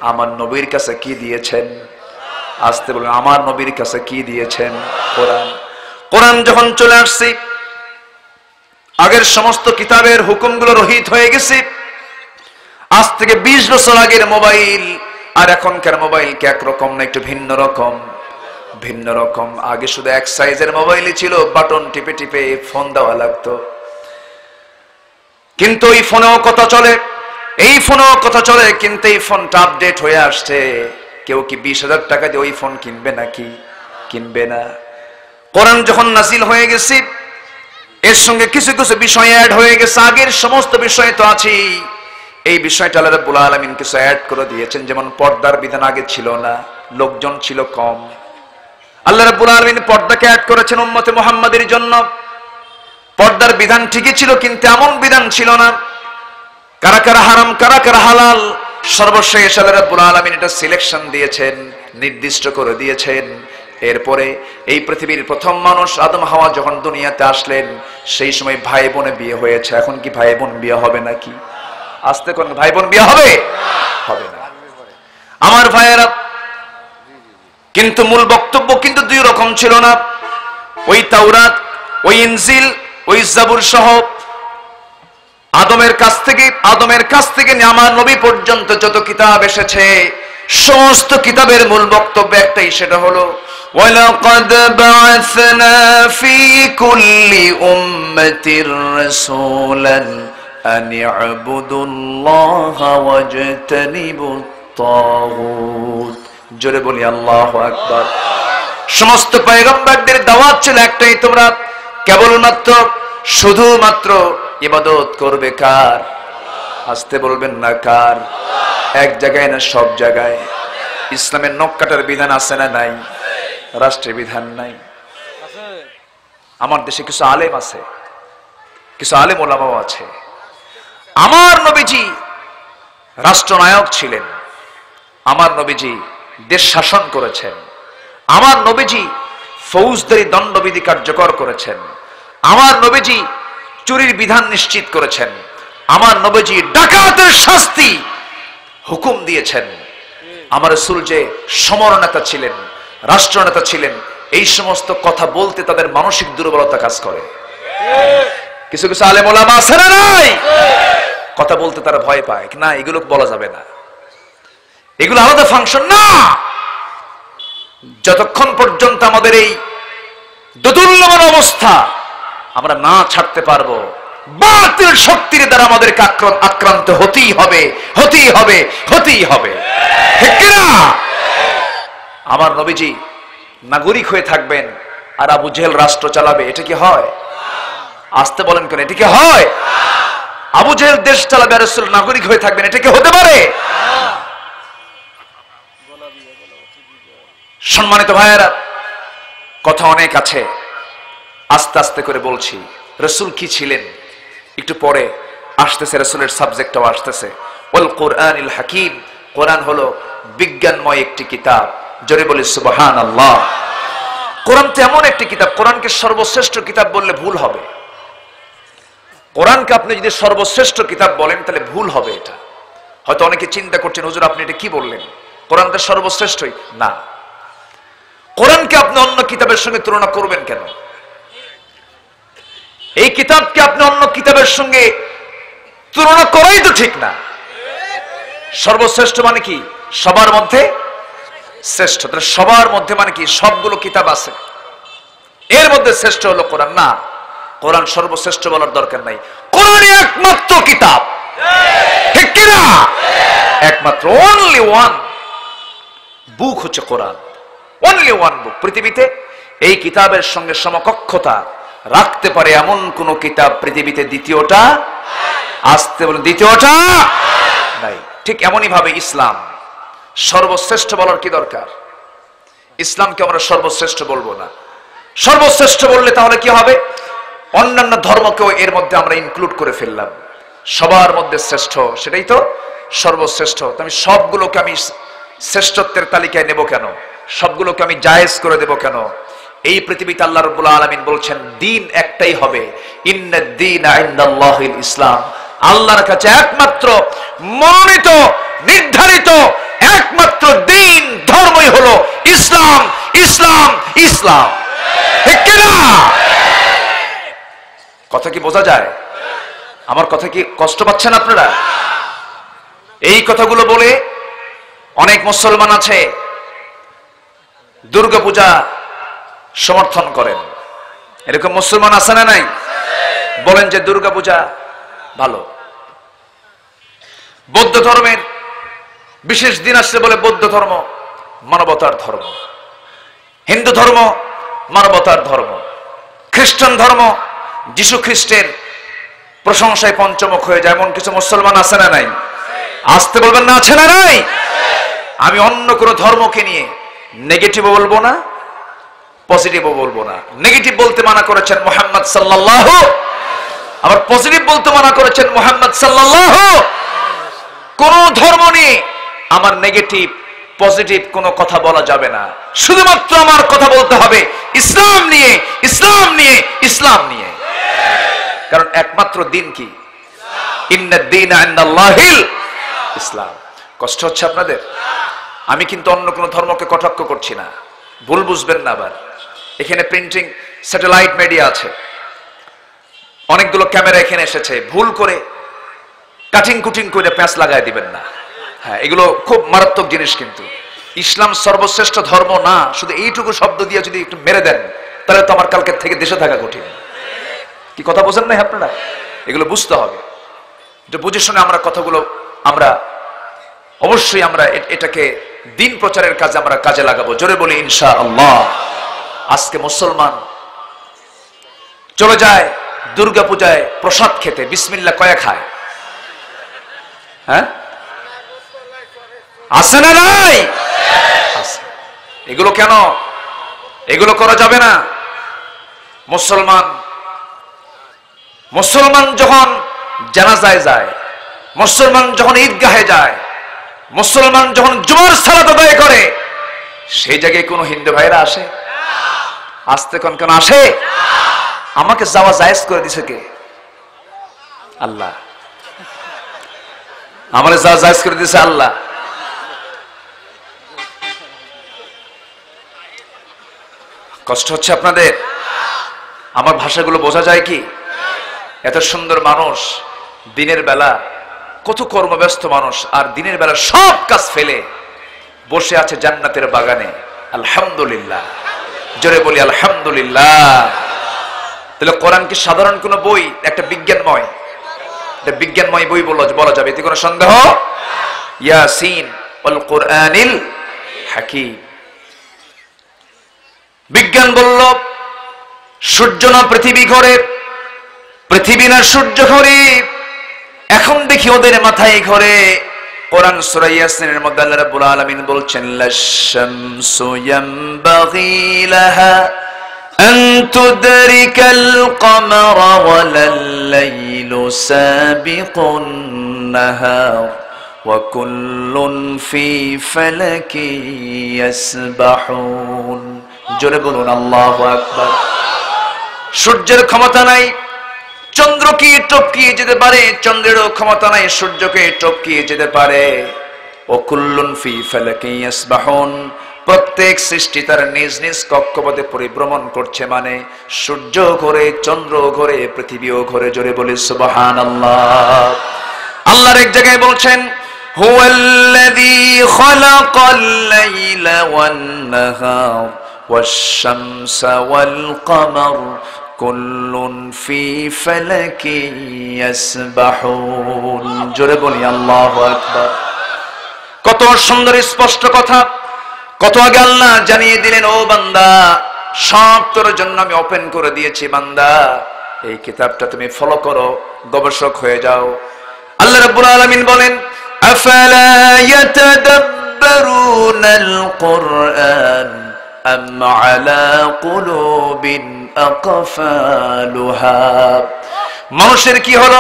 [SPEAKER 2] আমার নবীর কাছে কি দিয়েছেন? আসতে বলেন, আমার নবীর কাছে কি দিয়েছেন? কোরআন। কোরআন যখন চলে আসছে, আগের সমস্ত কিতাবের হুকুমগুলো রহিত হয়ে গেছে। আজ থেকে 20 বছর আগের মোবাইল আর এখনকার মোবাইল কি একরকম না? একটু ভিন্ন রকম, ভিন্ন রকম। আগে শুধু এক সাইজের মোবাইলই ছিল, বাটন টিপে টিপে ফোন দেওয়া লাগতো। কিন্তু এই ফোনেও কথা চলে, এই ফোনেও কথা চলে, কিন্তু এই ফোনটা আপডেট হয়ে আসছে। কেউ কি 20,000 টাকা দিয়ে ওই ফোন কিনবে নাকি? কিনবে না। কোরআন যখন নাজিল হয়ে গেছে, এর সঙ্গে কিছু কিছু বিষয় অ্যাড হয়ে গেছে। আগের সমস্ত বিষয় তো আছেই, এই বিষয়টা আল্লাহ রাব্বুল আলামিন কিছু অ্যাড করে দিয়েছেন। যেমন পর্দার বিধান আগে ছিল না, লোকজন ছিল কম, আল্লাহ রাব্বুল আলামিন পর্দাকে অ্যাড করেছেন উম্মতে মুহাম্মাদের জন্য। পর্দার বিধান ঠিকই ছিল, কিন্তু এমন বিধান ছিল না। কারা কারা হারাম, কারা কারা হালাল, সর্বশেষ আল্লাহ রাব্বুল আলামিন এটা সিলেকশন দিয়েছেন, নির্দিষ্ট করে দিয়েছেন। এরপরে এই পৃথিবীর প্রথম মানুষ আদম হাওয়া যখন দুনিয়াতে আসলেন, সেই সময় ভাই বোনে বিয়ে হয়েছে। এখন কি ভাই বোন বিয়ে হবে নাকি? আসতে কোন ভাই বোন বিয়ে হবে? হবে না আমার ভাইয়েরা। কিন্তু মূল বক্তব্য কিন্তু দুই রকম ছিল না। ওই তাওরাত, ওই ইনজিল, ওই জাবুর সহ আদমের কাছ থেকে আমার নবী পর্যন্ত যত কিতাব এসেছে, সমস্ত কিতাবের মূল বক্তব্য একটাই, সেটা হলো ওয়ালাকাদ বা'আসনা ফি কুল্লি উম্মাতির রাসূলান আন ই'বুদুল্লাহা ওয়াজতানিবুত তাগুত। জোরে বলি আল্লাহু আকবার। সমস্ত পয়গম্বরদের দাওয়াত ছিল একটাই, তোমরা কেবলমাত্র শুধুমাত্র ইবাদত করবে কার? আসতে বলবেন না কার? এক জায়গায় না সব জায়গায়? ইসলামের নখ কাটার বিধান আছে না নাই? রাষ্ট্রের বিধান নাই? আমার দেশে কিছু আলেম আছে, কিছু আলেম ওলামাও আছে। আমার নবীজি রাষ্ট্রনায়ক ছিলেন, আমার নবীজি দেশ শাসন করেছেন, আমার নবীজি ফৌজদারি দণ্ডবিধি কার্যকর করেছেন, আমার নবীজি চুরির বিধান নিশ্চিত করেছেন, আমার নবীজি ডাকাতের শাস্তি হুকুম দিয়েছেন। আমার রাসূল যে সমরনেতা ছিলেন, রাষ্ট্রনেতা ছিলেন, এই সমস্ত কথা বলতে তাদের মানসিক দুর্বলতা কাজ করে। কিছু কিছু আলেম ওলামা আছে না নাই? কথা বলতে তারা ভয় পায়, না এগুলো বলা যাবে না, এগুলো আলাদা ফাংশন না। যতক্ষণ পর্যন্ত আমাদের এই দোদুল্যমান অবস্থা আমরা না ছাড়তে পারবো, বাতিল শক্তির দ্বারা আমাদেরকে আক্রান্ত হতেই হবে, হতেই হবে, হতেই হবে, ঠিক কিনা? আমার নবীজি নাগরিক হয়ে থাকবেন আর আবু জেহেল রাষ্ট্র চালাবে, এটা কি হয়? আসতে বলেন কেন? এটা কি হয়? আবু জেহেল দেশ চালাবে আর রাসূল নাগরিক হয়ে থাকবেন, এটা কি হতে পারে? সম্মানিত ভাইয়েরা, কথা অনেক আছে, আস্তে আস্তে করে বলছি। রাসূল কি ছিলেন একটু পরে আসতেছে, রাসূলের সাবজেক্টটাও আসতেছে। ওয়াল কোরআনিল হাকিম, কোরআন হলো বিজ্ঞানময় একটি কিতাব। জোরে বলি সুবহানাল্লাহ। কোরআন তো এমন একটি কিতাব, কোরআনকে সর্বশ্রেষ্ঠ কিতাব বললে ভুল হবে। কোরআনকে আপনি যদি সর্বশ্রেষ্ঠ কিতাব বলেন তাহলে ভুল হবে। এটা হয়তো অনেকে চিন্তা করছেন, হুজুর আপনি এটা কি বললেন, কোরআন তো সর্বশ্রেষ্ঠই না। কোরআনকে আপনি অন্য কিতাবের সঙ্গে তুলনা করবেন কেন? এই কিতাবকে আপনি অন্য কিতাবের সঙ্গে তুলনা করাই তো ঠিক না। সর্বশ্রেষ্ঠ মানে কি? সবার মধ্যে শ্রেষ্ঠ। তাহলে সবার মধ্যে মানে কি? সবগুলো কিতাব আছে, এর মধ্যে শ্রেষ্ঠ হলো কোরআন না। কোরআন সর্বশ্রেষ্ঠ বলার দরকার নাই, কোরআনই একমাত্র কিতাব, ঠিক কিনা? একমাত্র, অনলি ওয়ান বুক হচ্ছে কোরআন, অনলি ওয়ান বুক। পৃথিবীতে এই কিতাবের সঙ্গে সমকক্ষতা রাখতে পারে এমন কোন কিতাব পৃথিবীতে দ্বিতীয়টা, আসতে বলে দ্বিতীয়টা নাই। ঠিক এমনই ভাবে ইসলাম সর্বশ্রেষ্ঠ বলার কি দরকার? ইসলামকে আমরা সর্বশ্রেষ্ঠ বলবো না। সর্বশ্রেষ্ঠ বললে তাহলে কি হবে? অন্যান্য ধর্মকেও এর মধ্যে আমরা ইনক্লুড করে ফেললাম। সবার মধ্যে শ্রেষ্ঠ, সেটাই তো সর্বশ্রেষ্ঠ। আমি সবগুলোকে আমি শ্রেষ্ঠত্বের তালিকায় নেব কেন? সবগুলোকে আমি জায়েজ করে দেব কেন? এই পৃথিবীতে আল্লাহ রাব্বুল আলামিন বলছেন দিন একটাই হবে, ইন্নাদ দীনা ইনদাল্লাহিল ইসলাম। আল্লাহর কাছে একমাত্র মনোনীত, নির্ধারিত একমাত্র দিন, ধর্মই হলো ইসলাম, ইসলাম, ইসলাম, ঠিক কিনা? কথা কি বোঝা যায়? আমার কথা কি কষ্ট পাচ্ছেন আপনারা? এই কথাগুলো বলে অনেক মুসলমান আছে দুর্গাপূজা সমর্থন করেন, এরকম মুসলমান আছে না নাই? বলেন যে দুর্গাপূজা ভালো। বৌদ্ধ ধর্মের বিশেষ দিন আসছে বলে বৌদ্ধ ধর্ম মানবতার ধর্ম, হিন্দু ধর্ম মানবতার ধর্ম, খ্রিস্টান ধর্ম যিশু খ্রিস্টের প্রশংসায় পঞ্চমুখ হয়ে যায়, এমন কিছু মুসলমান আছে না নাই? আসতে বলবেন না, আছে না নাই? আমি অন্য কোন ধর্মকে নিয়ে নেগেটিভও বলবো না, পজিটিভও বলবো না। নেগেটিভ বলতে মানা করেছেন মুহাম্মদ সাল্লাল্লাহু, আবার পজিটিভ বলতে মানা করেছেন মুহাম্মদ সাল্লাল্লাহু। কোন ধর্ম নিয়ে আমার নেগেটিভ পজিটিভ কোনো কথা বলা যাবে না, শুধুমাত্র আমার কথা বলতে হবে ইসলাম নিয়ে, ইসলাম নিয়ে, ইসলাম নিয়ে। কারণ একমাত্র দিন কি? ইন্নাদ দীনা ইনদাল্লাহিল ইসলাম। কষ্ট হচ্ছে আপনাদের? আমি কিন্তু অন্য কোনো ধর্মকে কটাক্ষ করছি না, ভুল বুঝবেন না। আবার এখানে প্রিন্টিং স্যাটেলাইট মিডিয়া আছে, অনেকগুলো ক্যামেরা এখানে এসেছে, ভুল করে কাটিং কুটিং করে প্যাঁচ লাগায় দিবেন না। হ্যাঁ, এগুলো খুব মারাত্মক জিনিস। কিন্তু ইসলাম সর্বশ্রেষ্ঠ ধর্ম না, শুধু এইটুকু শব্দ দিয়ে যদি একটু মেরে দেন তাহলে তো আমার কালকের থেকে দেশে থাকা কঠিন। কি কথা বোঝেন না আপনারা? এগুলো বুঝতে হবে, এটা বুঝে শুনে আমরা কথাগুলো আমরা অবশ্যই আমরা এটাকে দিন প্রচারের কাজে আমরা কাজে লাগাবো। জোরে বলি ইনশাআল্লাহ। আজকে মুসলমান চলে যায় দুর্গা পূজায় প্রসাদ খেতে, বিসমিল্লাহ কয়া খায়। হ্যাঁ, আছে না নাই? এগুলো কেন? এগুলো করা যাবে না। মুসলমান যখন জানাজায় যায়, মুসলমান যখন ঈদগাহে যায়, মুসলমান যখন জুমার সালাত আদায় করে, সেই জায়গায় কোনো হিন্দু ভাইরা আসে? আসতে কোন কেন আসে? আমাকে যাওয়া জায়েজ করে দিছে কে? আল্লাহ। আমার যাওয়া জায়েজ করে দিছে আল্লাহ। কষ্ট হচ্ছে আপনাদের? আমার ভাষাগুলো বোঝা যায় কি? এত সুন্দর মানুষ, দিনের বেলা কত কর্মব্যস্ত মানুষ, আর দিনের বেলা সব কাজ ফেলে বসে আছে জান্নাতের বাগানে। আলহামদুলিল্লাহ, জোরে বলি আলহামদুলিল্লাহ। তাহলে কোরআন কি সাধারণ কোন বই? একটা বিজ্ঞানময় বই বলা যাবে, এতে কোনো সন্দেহ? ইয়াসিন ওয়াল কুরআনিল হাকিম। বিজ্ঞান বলল সূর্য না পৃথিবী ঘোরে, পৃথিবী না সূর্য ঘোরে। এখন দেখি ওদের মাথায় ঘোরে। কোরআন সূরা ইয়াসিনের মধ্যে আল্লাহ রাব্বুল আলামিন বলছেন, লাশ-শামসু ইয়ানবাগি লাহা আন তুদরিকাল কমারা ওয়ালাল লাইলু সাবিকুন নাহার ওয়া কুল্লুন ফি ফালাকি ইয়াসবাহুন। জোরে বলুন আল্লাহু আকবার। সূর্যের ক্ষমতা নাই চন্দ্রকে টপকিয়ে যেতে পারে, চন্দ্রেরও ক্ষমতা নাই সূর্যকে টপকিয়ে যেতে পারে। ও কুল্লুন ফি ফালাকি ইয়াসবাহুন, প্রত্যেক সৃষ্টি তার নিজ নিজ কক্ষপথে পরিভ্রমণ করছে, মানে সূর্য ঘোরে, চন্দ্র ঘোরে, পৃথিবীও ঘোরে। জোরে বলি সুবহানাল্লাহ। আল্লাহর এক জায়গায় বলছেন, হুয়াল্লাযী খালাকাল লাইলা ওয়ান নাহার ওয়াশ-শামসা ওয়াল কমার কুল্লুন ফি ফালাকি ইয়াসবাহুন। জোরে বলি আল্লাহু আকবার। কত সুন্দর স্পষ্ট কথা, কত আগে আল্লাহ জানিয়ে দিলেন, ও বান্দা, সব তোর জন্য আমি ওপেন করে দিয়েছি। বান্দা, এই কিতাবটা তুমি ফলো করো, গবেষক হয়ে যাও। আল্লাহ রাব্বুল আলামিন বলেন, আফালা ইয়াতাদাব্বারুনাল কুরআন আম আলা কুলুবিন আকফালুহা। মানুষের কি হলো?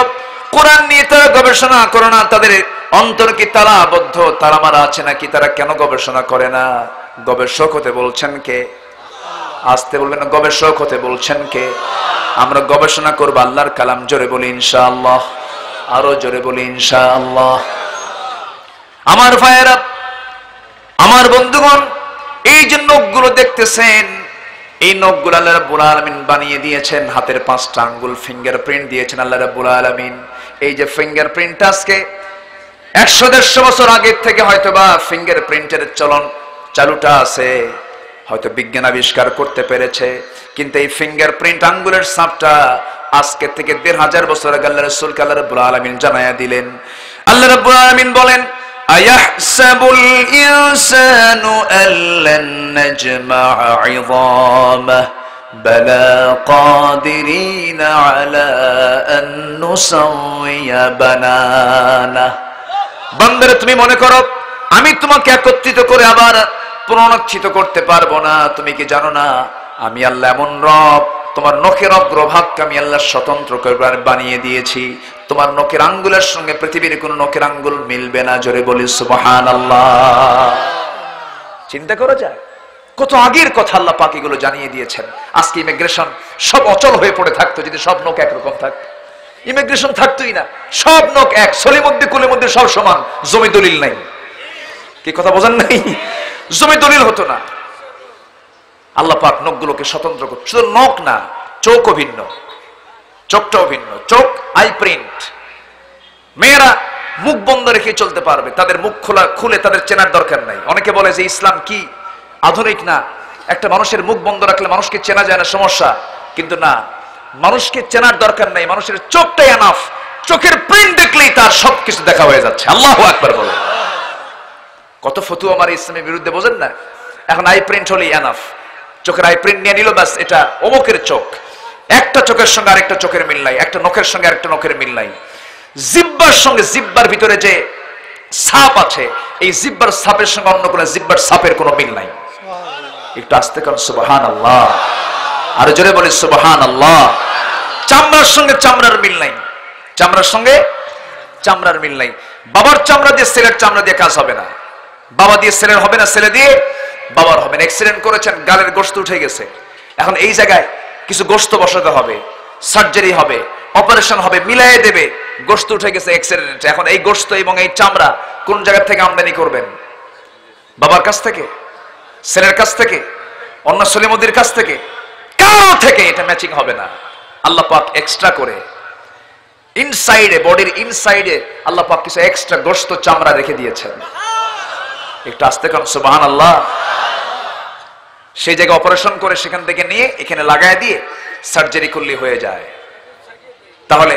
[SPEAKER 2] কোরআন নিয়ে তারা গবেষণা করে না, তাদের অন্তর কি তালাবদ্ধ, তালামারা আছে নাকি? তারা কেন গবেষণা করে না? গবেষক হতে বলছেন কে? আসতে বলবেন না, গবেষক হতে বলছেন কে? আমরা গবেষণা করব আল্লাহর কালাম। জোরে বলি ইনশাআল্লাহ, আরো জোরে বলি ইনশাআল্লাহ। আমার ভাইয়েরা, আমার বন্ধুগণ, এই যে নখগুলো দেখতেছেন, এই নখগুলো আল্লাহ রাব্বুল আলামিন বানিয়ে দিয়েছেন। হাতের 5টা আঙ্গুল ফিঙ্গারপ্রিন্ট দিয়েছেন আল্লাহ রাব্বুল আলামিন। এই যে ফিঙ্গারপ্রিন্ট, আজকে 100-150 বছর আগের থেকে হয়তোবা ফিঙ্গারপ্রিন্টের চালুটা আছে, হয়তো বিজ্ঞান আবিষ্কার করতে পেরেছে, কিন্তু এই ফিঙ্গারপ্রিন্ট আঙ্গুলের ছাপটা আজকে থেকে 1500 বছর আগে আল্লাহ রাসূলকে আল্লাহ রাব্বুল আলামিন জানায়া দিলেন। আল্লাহ রাব্বুল আলামিন বলেন, আয়াহসাবুল ইনসানু আল্লান নাজমা'a 'ইযামাহু বালা কাদিরিনা আলা আন নুসাওয়িয়া বানানা। বান্দারে, তুমি মনে করো আমি তোমাকে একত্রিত করে আবার পুনরুত্থিত করতে পারবো না? তুমি কি জানো না আমি আল্লাহ এমন রব, তোমার নখের অগ্রভাগকে আমি আল্লাহ স্বতন্ত্র করে বানিয়ে দিয়েছি। তোমার নখের আঙ্গুলের সঙ্গে পৃথিবীর কোন নখের আঙ্গুল মিলবে না। জোরে বলি সুবহানাল্লাহ। চিন্তা করা যায় কত আগের কথা আল্লাহ পাক এগুলো জানিয়ে দিয়েছেন। আজকে ইমিগ্রেশন সব অচল হয়ে পড়ে থাকতো যদি সব নখ একরকম থাকতো। ইমিগ্রেশন থাকতোই না, সব নখ এক, সলিমুদ্দি কুলিমুদ্দি সব সমান, জমি দলিল নাই। কি কথা বোঝেন নাই? জমি দলিল হতো না। আল্লাহ পাক নখগুলোকে স্বতন্ত্র করতে, শুধু নখ না, চোখও ভিন্ন, চোখটাও ভিন্ন, চোখ আই প্রিন্ট। মেয়েরা মুখ বন্ধ রেখে চলতে পারবে, তাদের মুখ খুলে তাদের চেনার দরকার নাই। অনেকে বলে যে ইসলাম কি আধুনিক না, একটা মানুষের মুখ বন্ধ রাখলে মানুষকে চেনা যায় না, সমস্যা। কিন্তু না, মানুষকে চেনার দরকার নাই, মানুষের চোখটাই এনাফ। চোখের প্রিন্ট দেখলেই তার সবকিছু দেখা হয়ে যাচ্ছে। আল্লাহু আকবার বলে। কত ফতুয়া আমার ইসলামের বিরুদ্ধে, বোঝেন না? এখন আই প্রিন্ট হলেই এনাফ। চোখের আই প্রিন্ট নিয়ে নিল, ব্যাস এটা অমুকের চোখ। একটা চোখের সঙ্গে আরেকটা চোখের মিল নাই, একটা নখের সঙ্গে আরেকটা নখের মিল নাই। জিব্বার সঙ্গে জিব্বার ভিতরে যে সাপ আছে, এই জিব্বার সাপের সঙ্গে অন্য কোনো জিব্বার সাপের কোনো মিল নাই। একটু আস্তে কর সুবহানাল্লাহ, আর জোরে বলি সুবহানাল্লাহ। চামড়ার সঙ্গে চামড়ার মিল নাই, চামড়ার সঙ্গে চামড়ার মিল নাই। বাবার চামড়া দিয়ে ছেলের চামড়া দিয়ে কাজ হবে না, বাবা দিয়ে ছেলের হবে না, ছেলে দিয়ে বাবার হবে না। অ্যাক্সিডেন্ট করেছেন, গালের গোশত উঠে গেছে, এখন এই জায়গায় কিছু গোশত বসাতে হবে, সার্জারি হবে, অপারেশন হবে, মিলাইয়ে দেবে, গোশত উঠে গেছে অ্যাক্সিডেন্টে। এখন এই গোশত এবং এই চামড়া কোন জায়গা থেকে আমদানি করবেন? বাবার কাছ থেকে, ছেলের কাছ থেকে, অন্য সলিমুদ্দির কাছ থেকে, কারো থেকে এটা ম্যাচিং হবে না। আল্লাহ পাক এক্সট্রা করে ইনসাইডে, বডির ইনসাইডে আল্লাহ পাক কিছু এক্সট্রা গোশত চামড়া রেখে দিয়েছেন। একটু আস্তে করেন সুবহানাল্লাহ। সেই জায়গায় অপারেশন করে সেখান থেকে নিয়ে এখানে লাগায় দিয়ে সার্জারি করলে হয়ে যায়। তাহলে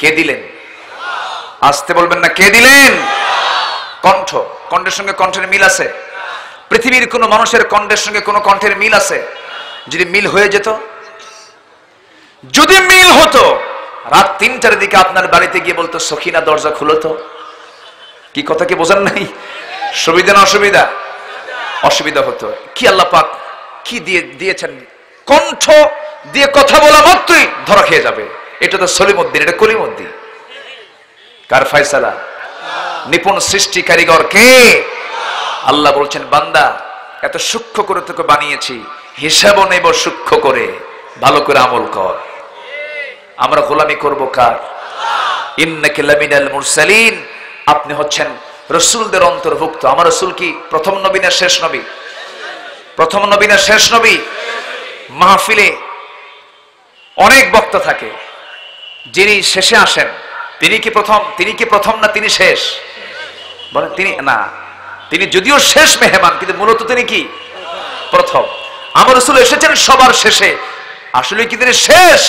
[SPEAKER 2] কে দিলেন? আসতে বলবেন না, কে দিলেন? কণ্ঠ, কণ্ঠের সঙ্গে কণ্ঠের মিল আছে? পৃথিবীর কোন মানুষের কণ্ঠের সঙ্গে কোন কণ্ঠের মিল আছে? যদি মিল হয়ে যেত, যদি মিল হতো, রাত ৩টার দিকে আপনার বাড়িতে গিয়ে বলতো সখিনা দরজা খুলো তো, কি কথা কি বোঝেন নাই? সুবিধা না অসুবিধা? অসুবিধা হতো। কি আল্লাহ পাক কি দিয়েছেন, কণ্ঠ দিয়ে কথা বলা মাত্রই ধরা খেয়ে যাবে। এটা তো সলিমুদ্দিন, এটা কলিমুদ্দিন। কার ফয়সালা? নিপুণ সৃষ্টি কারিগর কে? আল্লাহ বলছেন, বান্দা এত সূক্ষ্ম করে তোকে বানিয়েছি, হিসাবও নেব সূক্ষ্ম করে, ভালো করে আমল কর। আমরা গোলামি করব কার? ইন্নাকা লামিনাল মুরসালিন, আপনি হচ্ছেন রাসূলদের অন্তর্ভুক্ত। আমার রাসূল কি প্রথম নবী না শেষ নবী? প্রথম নবী না শেষ নবী? মাহফিলে অনেক বক্তা থাকে, যিনি শেষে আসেন তিনি কি প্রথম? তিনি কি প্রথম না তিনি শেষ? বলেন তিনি না, তিনি যদিও শেষ মেহমান, কিন্তু মূলত তিনি কি প্রথম। আমার রাসূল এসেছেন সবার শেষে, আসলে কি তিনি শেষ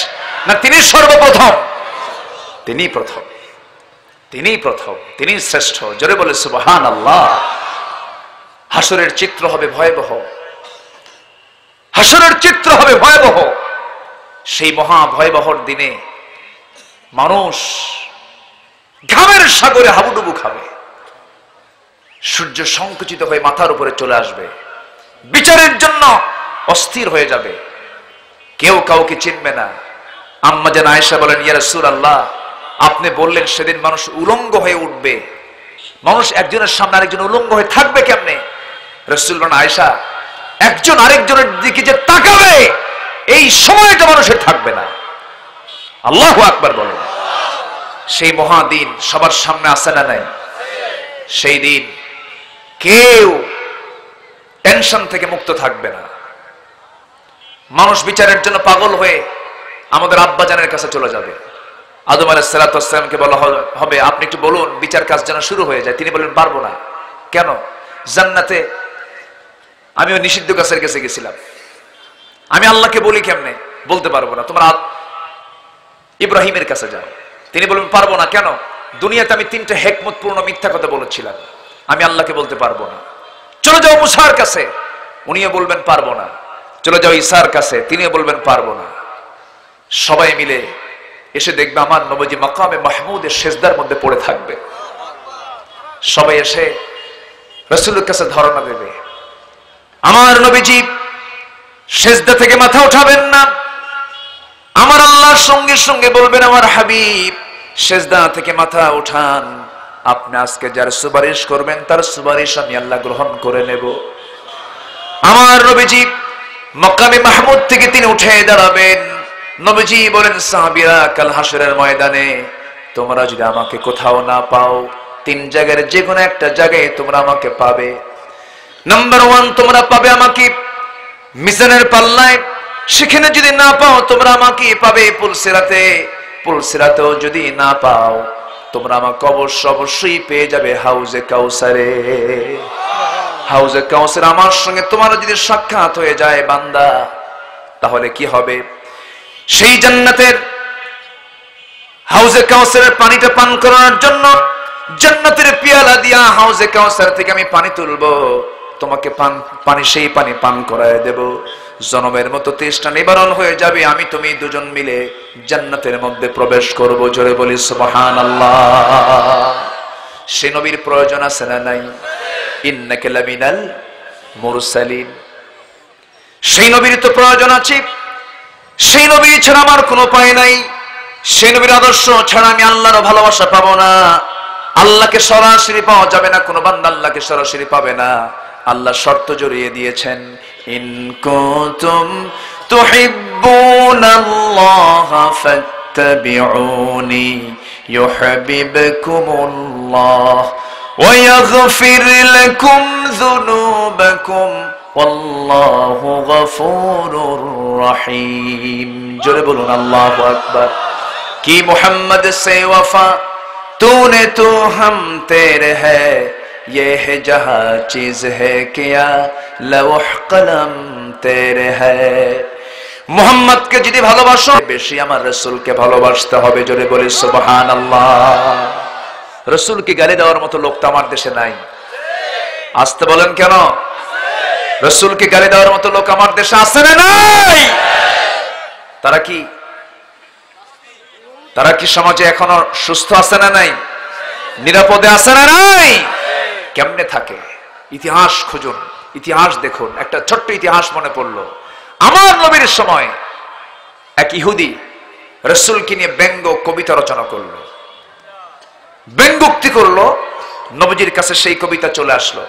[SPEAKER 2] না তিনি সর্বপ্রথম? তিনি প্রথম, তিনি প্রথম, তিনি শ্রেষ্ঠ। জোরে বলে সুবহানাল্লাহ। হাসরের চিত্র হবে ভয়াবহ, হাসরের চিত্র হবে ভয়াবহ। সেই মহা ভয়াবহর দিনে মানুষ ঘামের সাগরে হাবুডুবু খাবে, সূর্য সংকুচিত হয়ে মাথার উপরে চলে আসবে, বিচারের জন্য অস্থির হয়ে যাবে, কেউ কাউকে চিনবে না। আম্মা জান আয়েশা বলেন, ইয়া রাসূলুল্লাহ, আপনি বললেন সেদিন মানুষ উলঙ্গ হয়ে উঠবে, মানুষ একজনের সামনে আরেকজন উলঙ্গ হয়ে থাকবে কেমনে? রাসূল বলেন, আয়েশা, একজন আরেকজনের দিকে যে তাকাবে এই সময়টা মানুষের থাকবে না। আল্লাহু আকবার বলেন। সেই মহাদিন সবার সামনে আসে না নাই? সেই দিন কেউ টেনশন থেকে মুক্ত থাকবে না। মানুষ বিচারের জন্য পাগল হয়ে আমাদের আব্বাজানের কাছে চলে যাবে। আদম আলাইহিস সালাতু ওয়াস সালামকে বলা হবে, আপনি একটু বলুন বিচার কাজ যেন শুরু হয়ে যায়। তিনি বলেন, পারবো না। কেন? জান্নাতে আমিও নিষিদ্ধ গাছের কাছে গেছিলাম, আমি আল্লাহকে বলি কেমনে? বলতে পারবো না। তোমরা ইব্রাহিমের কাছে যাও। তিনি বলবেন, পারবো না। কেন? দুনিয়াতে আমি 3টে হিকমতপূর্ণ মিথ্যা কথা বলেছিলাম, আমি আল্লাহকে বলতে পারবো না। চলে যাও মুসার কাছে, উনিও বলবেন পারবো না। চলে যাও ঈসার কাছে, তিনিও বলবেন পারবো না। সবাই মিলে এসে দেখবে আমার নবীজি মাকামে মাহমুদের সেজদার মধ্যে পড়ে থাকবে। সবাই এসে রাসূলের কাছে ধারণা দেবে, আমার নবীজি সেজদা থেকে মাথা উঠাবেন না। আমার আল্লাহর সঙ্গে সঙ্গে বলবেন, আমার হাবিব সেজদা থেকে মাথা উঠান, আপনি আজকে যার সুপারিশ করবেন তার সুপারিশ আমি আল্লাহ গ্রহণ করে নেব। আমার নবীজি মাকামে মাহমুদ থেকে তিনি উঠে দাঁড়াবেন। নবীজি বলেন, সাহাবীরা, কাল হাসরের ময়দানে তোমরা যদি আমাকে কোথাও না পাও, 3 জায়গার যে কোনো একটা জায়গায় তোমরা আমাকে পাবে। নাম্বার 1, তোমরা পাবে আমাকে মিজানের পাল্লায়, সেখানে যদি না পাও তোমরা আমাকে পাবে পুলসিরাতে, পুলসিরাতেও যদি না পাও তোমরা আমাকে অবশ্যই পেয়ে যাবে হাউজে কাউসারে। হাউজে কাউসার আমার সঙ্গে তোমার যদি সাক্ষাৎ হয়ে যায় বান্দা, তাহলে কি হবে? সেই জান্নাতের হাউজে কাউসারের পানিটা পান করার জন্য জান্নাতের পিয়ালা দিয়া হাউজে কাউসার থেকে আমি পানি তুলবো, তোমাকে পানি সেই পানি পান করায় দেব। জনমের মতো তেষ্টা নিবারণ হয়ে যাবে, আমি তুমি দুজন মিলে জান্নাতের মধ্যে প্রবেশ করব। জোরে বলি সুবহানাল্লাহ। সে নবীর প্রয়োজন আছে না নাই? ইন্নাকা লামিনাল মুরসালিন। সেই নবীর তো প্রয়োজন আছে। সেই নবী ছাড়া আমার কোনো উপায় নাই। সেই নবীর আদর্শ ছাড়া আমি আল্লাহর ভালোবাসা পাবো না। আল্লাহকে সরাসরি পাওয়া যাবে না, কোনো বান্দা আল্লাহকে সরাসরি পাবে না। আল্লাহ শর্ত জড়িয়ে দিয়েছেন, ইন কুনতুম তুহিব্বুনাল্লাহ ফাত্তাবিউনি ইউহিব্বুকুমুল্লাহ ওয়া ইয়াগফির লাকুম যুনুবাকুম ওয়াল্লাহু গফুরুর রহিম। জোরে বলুন আল্লাহু আকবার। কি মুহাম্মদ সে वफा तूने तो हम तेरे है, ये है जहाँ चीज है क्या लौह कलम तेरे है। মুহাম্মদকে যদি ভালোবাসো, বেশি আমার রাসূলকে ভালোবাসতে হবে। জোরে বলি সুবহানাল্লাহ। রাসূলকে গালি দেওয়ার মতো লোক তো আমার দেশে নাই। আসতে বলেন কেন? রাসূলকে গালি দেওয়ার মতো লোক আমার দেশে আছে না নাই? তারা কি সমাজে এখনো সুস্থ আছে না নাই? নিরাপদে আছে না নাই? কেমনে থাকে? ইতিহাস খুঁজুন, ইতিহাস দেখুন। একটা ছোট্ট ইতিহাস মনে পড়লো। আমার নবীর সময় এক ইহুদি রাসূলকে নিয়ে ব্যঙ্গ কবিতা রচনা করলো, ব্যঙ্গোক্তি করলো। নবীজির কাছে সেই কবিতা চলে আসলো।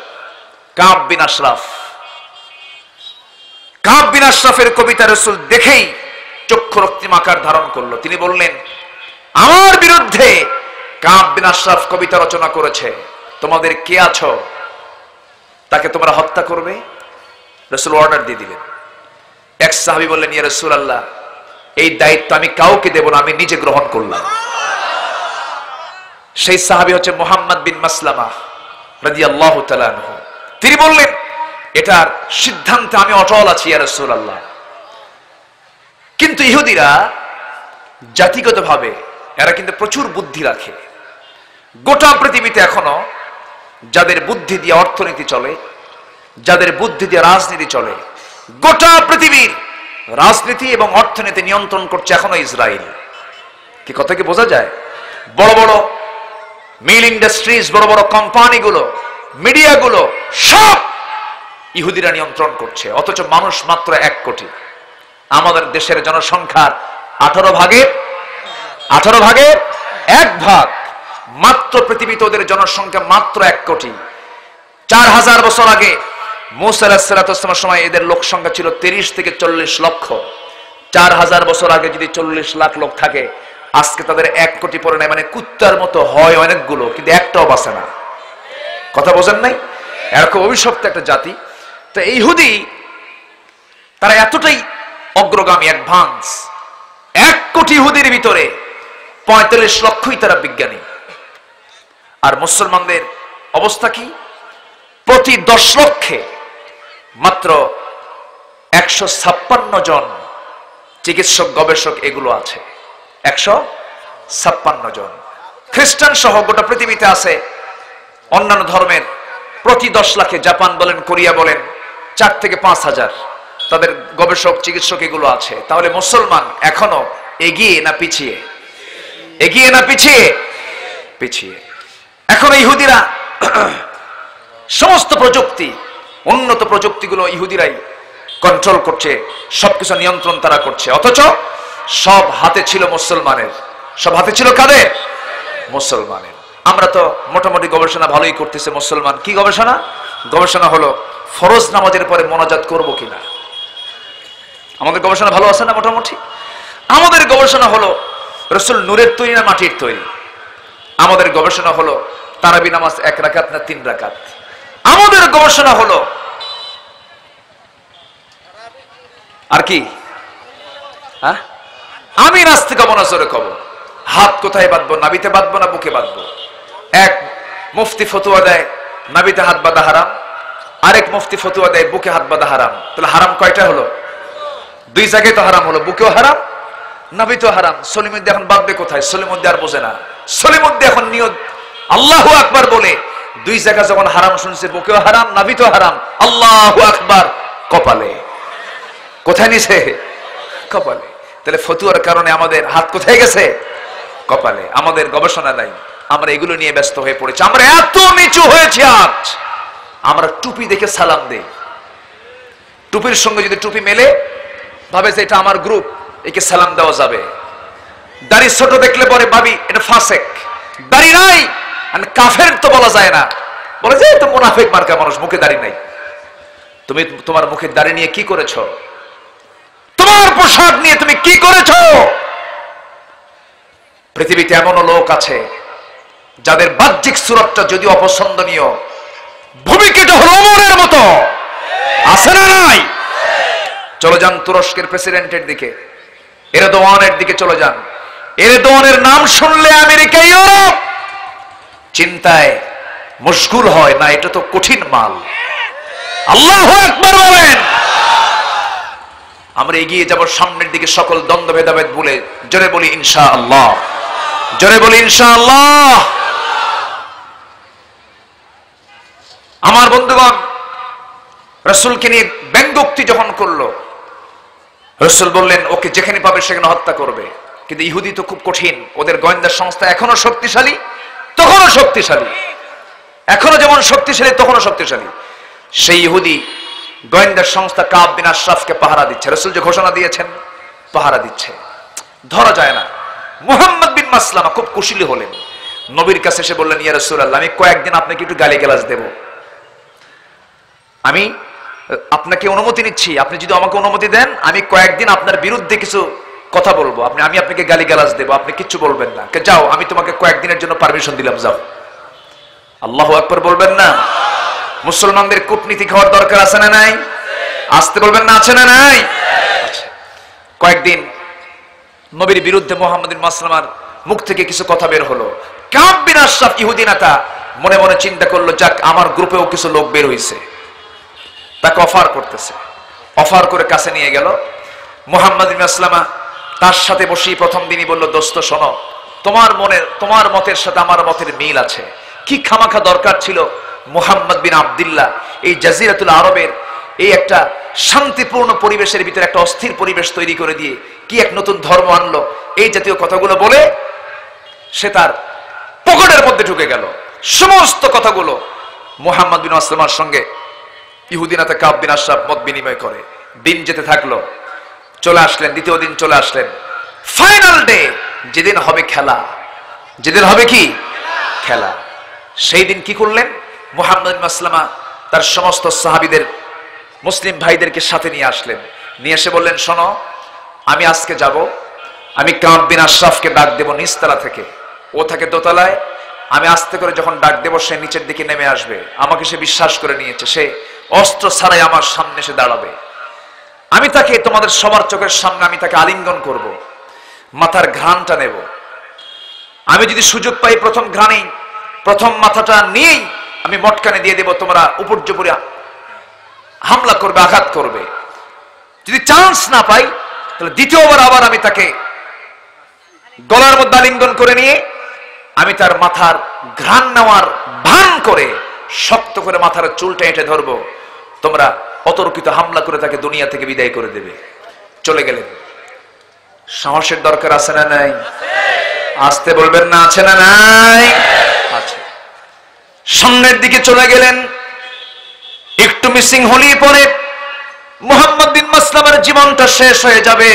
[SPEAKER 2] কাব বিন আশরাফের কবিতা রাসূল দেখেই চক্ষু রক্তিম আকার ধারণ করলো। তিনি বললেন, আমার বিরুদ্ধে কাব বিন আশরাফ কবিতা রচনা করেছে, তোমাদের কে আছো তাকে তোমরা হত্যা করবে? রাসূল অর্ডার দিয়ে দিলেন। এক সাহাবী বললেন, ইয়া রাসূলুল্লাহ, এই দায়িত্ব আমি কাউকে দেব না, আমি নিজে গ্রহণ করলাম। সেই সাহাবী হচ্ছে মুহাম্মদ বিন মাসলামা রাদিয়াল্লাহু তাআলা আনহু। তিনি বললেন, এটার সিদ্ধান্তে আমি অটল আছি ইয়া রাসূলুল্লাহ। কিন্তু ইহুদিরা জাতিগতভাবে এরা কিন্তু প্রচুর বুদ্ধি রাখে। গোটা পৃথিবীতে এখনো যাদের বুদ্ধি দিয়ে অর্থনীতি চলে, যাদের বুদ্ধি দিয়ে রাজনীতি চলে, গোটা পৃথিবীর রাজনীতি এবং অর্থনীতি নিয়ন্ত্রণ করছে এখনো ইসরায়েল। কি কথা কি বোঝা যায়? বড় বড় মিল ইন্ডাস্ট্রিজ, বড় বড় কোম্পানিগুলো, মিডিয়াগুলো সব ইহুদিরা নিয়ন্ত্রণ করছে। অথচ মানুষ মাত্র 1 কোটি। আমাদের দেশের জনসংখ্যার 18 ভাগের 1 ভাগ। মাত্র পৃথিবীতে ওদের জনসংখ্যা মাত্র 1 কোটি। 4000 বছর আগে মুসা আলাইহিস সালামের সময় এদের লোক সংখ্যা ছিল 30 থেকে 40 লক্ষ। 4000 বছর আগে যদি 40 লাখ লোক থাকে, আজকে তাদের 1 কোটি পরে নাই। মানে কুত্তার মতো হয় অনেকগুলো, কিন্তু একটাও বাঁচে না। কথা বোঝেন নাই? এরকম অভিশপ্ত একটা জাতি। তো ইহুদি তারা এতটাই অগ্রগামী, অ্যাডভান্স। 1 কোটি ইহুদির ভিতরে 45 লক্ষই তারা বিজ্ঞানী। আর মুসলমানদের অবস্থা কি? প্রতি 10 লক্ষে মাত্র 156 জন চিকিৎসক, গবেষক এগুলো আছে। 156 জন। খ্রিস্টান সহ গোটা পৃথিবীতে আছে অন্যান্য ধর্মের প্রতি 10 লাখে, জাপান বলেন, কোরিয়া বলেন, 4 থেকে 5 হাজার তাদের গবেষক, চিকিৎসক এগুলো আছে। তাহলে মুসলমান এখনো এগিয়ে না পিছিয়ে? এগিয়ে না পিছিয়ে? পিছিয়ে। এখন ইহুদিরা সমস্ত প্রযুক্তি, উন্নত প্রযুক্তিগুলো ইহুদিরাই কন্ট্রোল করছে, সবকিছু নিয়ন্ত্রণ তারা করছে। অথচ সব হাতে ছিল মুসলমানের। সব হাতে ছিল কাদের? মুসলমানের। আমরা তো মোটামুটি গবেষণা ভালোই করতেছে। মুসলমান কি গবেষণা? গবেষণা হলো ফরজ নামাজের পরে মোনাজাত করব কিনা। আমাদের গবেষণা ভালো আছে না মোটামুটি? আমাদের গবেষণা হলো রাসূল নূরের তৈরি না মাটির তৈরি। আমাদের গবেষণা হলো তারাবি নামাজ 1 রাকাত না 3 রাকাত। আমাদের গবেষণা হলো আর কি? আমি নাস্তিক হব না, জোরে কব। হাত কোথায় বাঁধবো? নাভিতে বাঁধবো না বুকে বাঁধবো? এক মুফতি ফতোয়া দেয় নাভিতে হাত বাঁধা হারাম, আরেক মুফতি ফতোয়া দেয় বুকে হাত বাঁধা হারাম। তাহলে হারাম কয়টা হলো? 2 জায়গায় তো হারাম হলো। বুকেও হারাম, নাভিতেও হারাম। সলিমুদ্দি এখন বাঁধবে কোথায়? সলিমুদ্দি আর বোঝে না। সলিমুদ্দি এখন নিয়ত আল্লাহু আকবার বলে 2 জায়গা যখন হারাম শুনছে, বুকেও হারাম, নাভিতেও হারাম, আল্লাহু আকবার কপালে। কোথায় নিছে? কপালে। তাহলে ফতুয়ার কারণে আমাদের হাত কোথায় গেছে? কপালে। আমাদের গবেষণা নাই, আমরা এগুলো নিয়ে ব্যস্ত হয়ে পড়েছি। আমরা এত নিচু হয়েছি আজ, আমরা টুপি দেখে সালাম দেই। টুপির সঙ্গে যদি টুপি মেলে, ভাবে যে এটা আমার গ্রুপ, একে সালাম দেওয়া যাবে। দাড়ি ছোট দেখলে পরে ভাবি এটা ফাসেক। দাড়ি নাই কাফের তো বলা যায় না, বলে যে তো মুনাফিক মার্কা মানুষ, মুখে দাড়ি নাই। তুমি তোমার মুখের দাড়ি নিয়ে কি করেছো? তোমার পোশাক নিয়ে তুমি কি করেছো? পৃথিবীতে এমনও লোক আছে যাদের বাহ্যিক সুরতটা যদি অপছন্দনীয়, ভূমিকাটা হলো ওমরের মতো। আছে না নাই? চলে যান তুরস্কের প্রেসিডেন্টের দিকে, এরদোয়ানের দিকে চলে যান। এরদোয়ানের নাম শুনলে আমেরিকা, ইউরোপ চিন্তায় মশগুল হয় না, এটা তো কঠিন মাল। আল্লাহু আকবার বলেন। আমরা এগিয়ে যাব সামনের দিকে, সকল দ্বন্দ্ব ভেদাভেদ ভুলে। জোরে বলি ইনশাআল্লাহ, জোরে বলি ইনশাআল্লাহ। আমার বন্ধুগণ, রাসূলকে নিয়ে ব্যঙ্গোক্তি যখন করলো, রাসূল বললেন ওকে যেখানে পাবে সেখানে হত্যা করবে। কিন্তু ইহুদি তো খুব কঠিন, ওদের গোয়েন্দা সংস্থা এখনো শক্তিশালী, তখনও শক্তিশালী, এখনো যেমন শক্তিশালী তখনও শক্তিশালী। সেই ইহুদি গোয়েন্দা সংস্থা কাব বিন আশরাফকে পাহারা দিচ্ছে। রাসূল যে ঘোষণা দিয়েছেন, পাহারা দিচ্ছে, ধরা যায় না। মুহাম্মদ বিন মাসলামা খুব কুশলী হলেন, নবীর কাছে এসে বললেন, ইয়া রাসূলুল্লাহ, আমি কয়েকদিন আপনাকে একটু গালিগালাজ দেব, আমি আপনাকে অনুমতি নিচ্ছি, আপনি যদি আমাকে অনুমতি দেন আমি কয়েকদিন আপনার বিরুদ্ধে কিছু কথা বলবো, আমি আপনাকে গালিগালাজ দেব, আপনি কিচ্ছু বলবেন না। যাও, আমি তোমাকে কয়েকদিনের জন্য পারমিশন দিলাম, যাও। আল্লাহু আকবার বলবেন না? মুসলমানদের কূটনীতি হওয়ার দরকার আছে না নাই? আসতে বলবেন না, আছে না নাই? কয়েকদিন নবীর বিরুদ্ধে মুহাম্মদ বিন মাসলামার মুখ থেকে কিছু কথা বের হলো। কাব বিন আশরাফ ইহুদি নেতা মনে মনে চিন্তা করলো, যাক আমার গ্রুপেও কিছু লোক বের হইছে, তাকে অফার করতেছে। অফার করে কাছে নিয়ে গেল। মুহাম্মদ বিন মাসলামা তার সাথে বসেই প্রথম দিনই বলল, দোস্ত শোনো, তোমার মতের সাথে আমার মতের মিল আছে। কি খামাখা দরকার ছিল মুহাম্মদ বিন আব্দুল্লাহ এই জাজিরাতুল আরবের এই একটা শান্তিপূর্ণ পরিবেশের ভিতরে একটা অস্থির পরিবেশ তৈরি করে দিয়ে কি এক নতুন ধর্ম আনলো, এই জাতীয় কথাগুলো বলে সে তার পকেটের মধ্যে ঢুকে গেল। সমস্ত কথাগুলো মুহাম্মদ বিন মাসলামার সঙ্গে ইহুদি নেতা কাব বিন আশরাফ মত বিনিময় করে। দিন যেতে থাকলো, চলে আসলেন, দ্বিতীয় দিন চলে আসলেন, ফাইনাল ডে, যেদিন হবে খেলা, যেদিন হবে কি খেলা। সেই দিন কি করলেন? মুহাম্মদ বিন মাসলামা তার সমস্ত সাহাবীদের, মুসলিম ভাইদেরকে সাথে নিয়ে আসলেন। নিয়ে এসে বললেন, শোনো, আমি আজকে যাব, আমি কাব বিন আশরাফকে ডাক দেব নিচতলা থেকে, ও থাকে দোতলায়, আমি আস্তে করে যখন ডাক দেব সে নিচের দিকে নেমে আসবে। আমাকে সে বিশ্বাস করে নিয়েছে, সে অস্ত্র ছাড়াই আমার সামনে এসে দাঁড়াবে। আমি তাকে তোমাদের সবার চোখের সামনে আমি তাকে আলিঙ্গন করব, মাথার ঘ্রাণটা নেব। আমি যদি সুযোগ পাই প্রথম ঘ্রাণেই, প্রথম মাথাটা নিয়েই আমি মটকানে দিয়ে দেব, তোমরা উপর্যুপরি হামলা করবে, আঘাত করবে। যদি চান্স না পাই তাহলে দ্বিতীয়বার আবার আমি তাকে গলার মধ্যে আলিঙ্গন করে নিয়ে আমি তার মাথার ঘ্রাণ নেওয়ার ভান করে শক্ত করে মাথার চুলটা এঁটে ধরবো, তোমরা অতর্কিত হামলা করে তাকে দুনিয়া থেকে বিদায় করে দেবে। চলে গেলেন। সাহসের দরকার আছে না নাই? আসতে বলবেন না, আছে না নাই? আছে। সামনের দিকে চলে গেলেন। একটু মিসিং হলেই পরে মুহাম্মদ বিন মাসলামার জীবনটা শেষ হয়ে যাবে।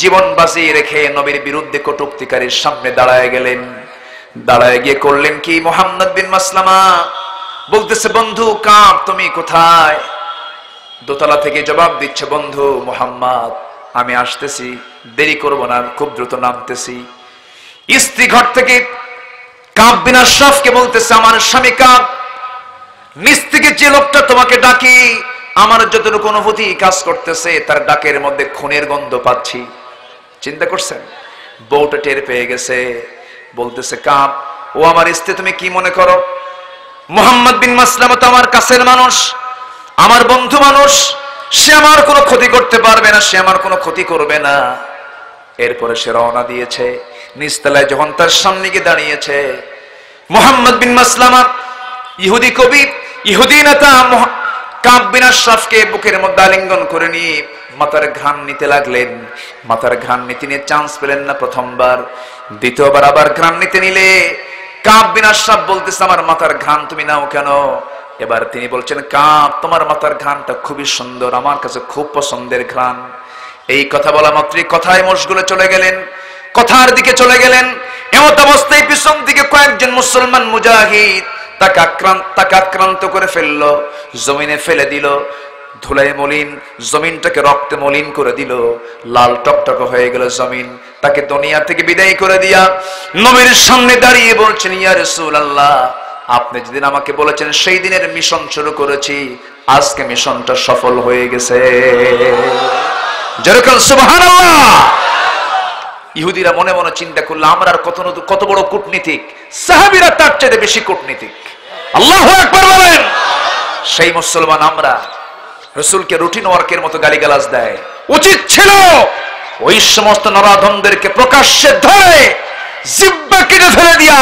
[SPEAKER 2] জীবন বাঁচিয়ে রেখে নবীর বিরুদ্ধে কটূক্তিকারীর সামনে দাঁড়ায় গেলেন। দাঁড়ায় গিয়ে করলেন কি? মুহাম্মদ বিন মাসলামা বলতেছে, বন্ধু কাব তুমি কোথায়? দোতলা থেকে জবাব দিচ্ছে, বন্ধু মুহাম্মদ আমি আসতেছি, দেরি করব না, খুব দ্রুত নামতেছি। স্ত্রী ঘর থেকে কাব বিন আশরাফকে বলতেছে, আমার স্বামী কাব, নিচ থেকে যে লোকটা তোমাকে ডাকি, আমার যতটুকু অনুভূতি কাজ করতেছে তার ডাকের মধ্যে খুনের গন্ধ পাচ্ছি। চিন্তা করছেন? বউটা টের পেয়ে গেছে, বলতেছে, কাব ও আমার স্ত্রী, তুমি কি মনে করো মুহাম্মদ বিন মাসলামা তো আমার কাছের মানুষ, আমার বন্ধু মানুষ, সে আমার কোনো ক্ষতি করতে পারবে না, সে আমার কোনো ক্ষতি করবে না। এরপরে সে রওনা দিয়েছে। নিচতলায় যখন তার সামনে গিয়ে দাঁড়িয়েছে, মুহাম্মদ বিন মাসলামা ইহুদি কবি, ইহুদি নেতা কাব বিন আশরাফকে বুকের মধ্যে আলিঙ্গন করে নিয়ে মাথার ঘ্রাণ নিতে লাগলেন। মাথার ঘ্রাণ নিতে নিয়ে চান্স পেলেন না প্রথমবার, দ্বিতীয়বার আবার ঘ্রাণ নিতে নিলে কাব বিন আশরাফ বলতেছে, আমার মাথার ঘ্রাণ তুমি নাও কেন? এবার তিনি বলছেন, কাব, তোমার মাথার ঘ্রাণটা খুবই সুন্দর, আমার কাছে খুব পছন্দের ঘ্রাণ। এই কথা বলা মাত্রই কথায় মশগুলে চলে গেলেন, কথার দিকে চলে গেলেন। এমত অবস্থায় পিছন দিকে কয়েকজন মুসলমান মুজাহিদ তাকে আক্রান্ত করে ফেললো, জমিনে ফেলে দিল, ধুলায় মলিন, জমিনটাকে রক্তে মলিন করে দিল, লাল টকটক হয়ে গেল জমিন। তাকে দুনিয়া থেকে বিদায় করে দিয়া নবীর সামনে দাঁড়িয়ে বলছেন, ইয়া রাসূলুল্লাহ, আপনি যেদিন আমাকে বলেছেন সেই দিনের মিশন শুরু করেছি, আজকে মিশনটা সফল হয়ে গেছে। যেরকম সুবহানাল্লাহ। ইহুদিরা মনে মনে চিন্তা করলো, আমরা আর কত বড় কূটনীতিক, সাহাবীরা তার চেয়ে বেশি কূটনীতিক। আল্লাহু আকবার বলেন। সেই মুসলমান আমরা রাসূলকে রুটিন ওয়ার্কের মতো গালিগালাজ দেয়। উচিত ছিল ওই সমস্ত নরাধমদেরকে প্রকাশ্যে ধরে জিহ্বা কেটে ফেলে দিয়া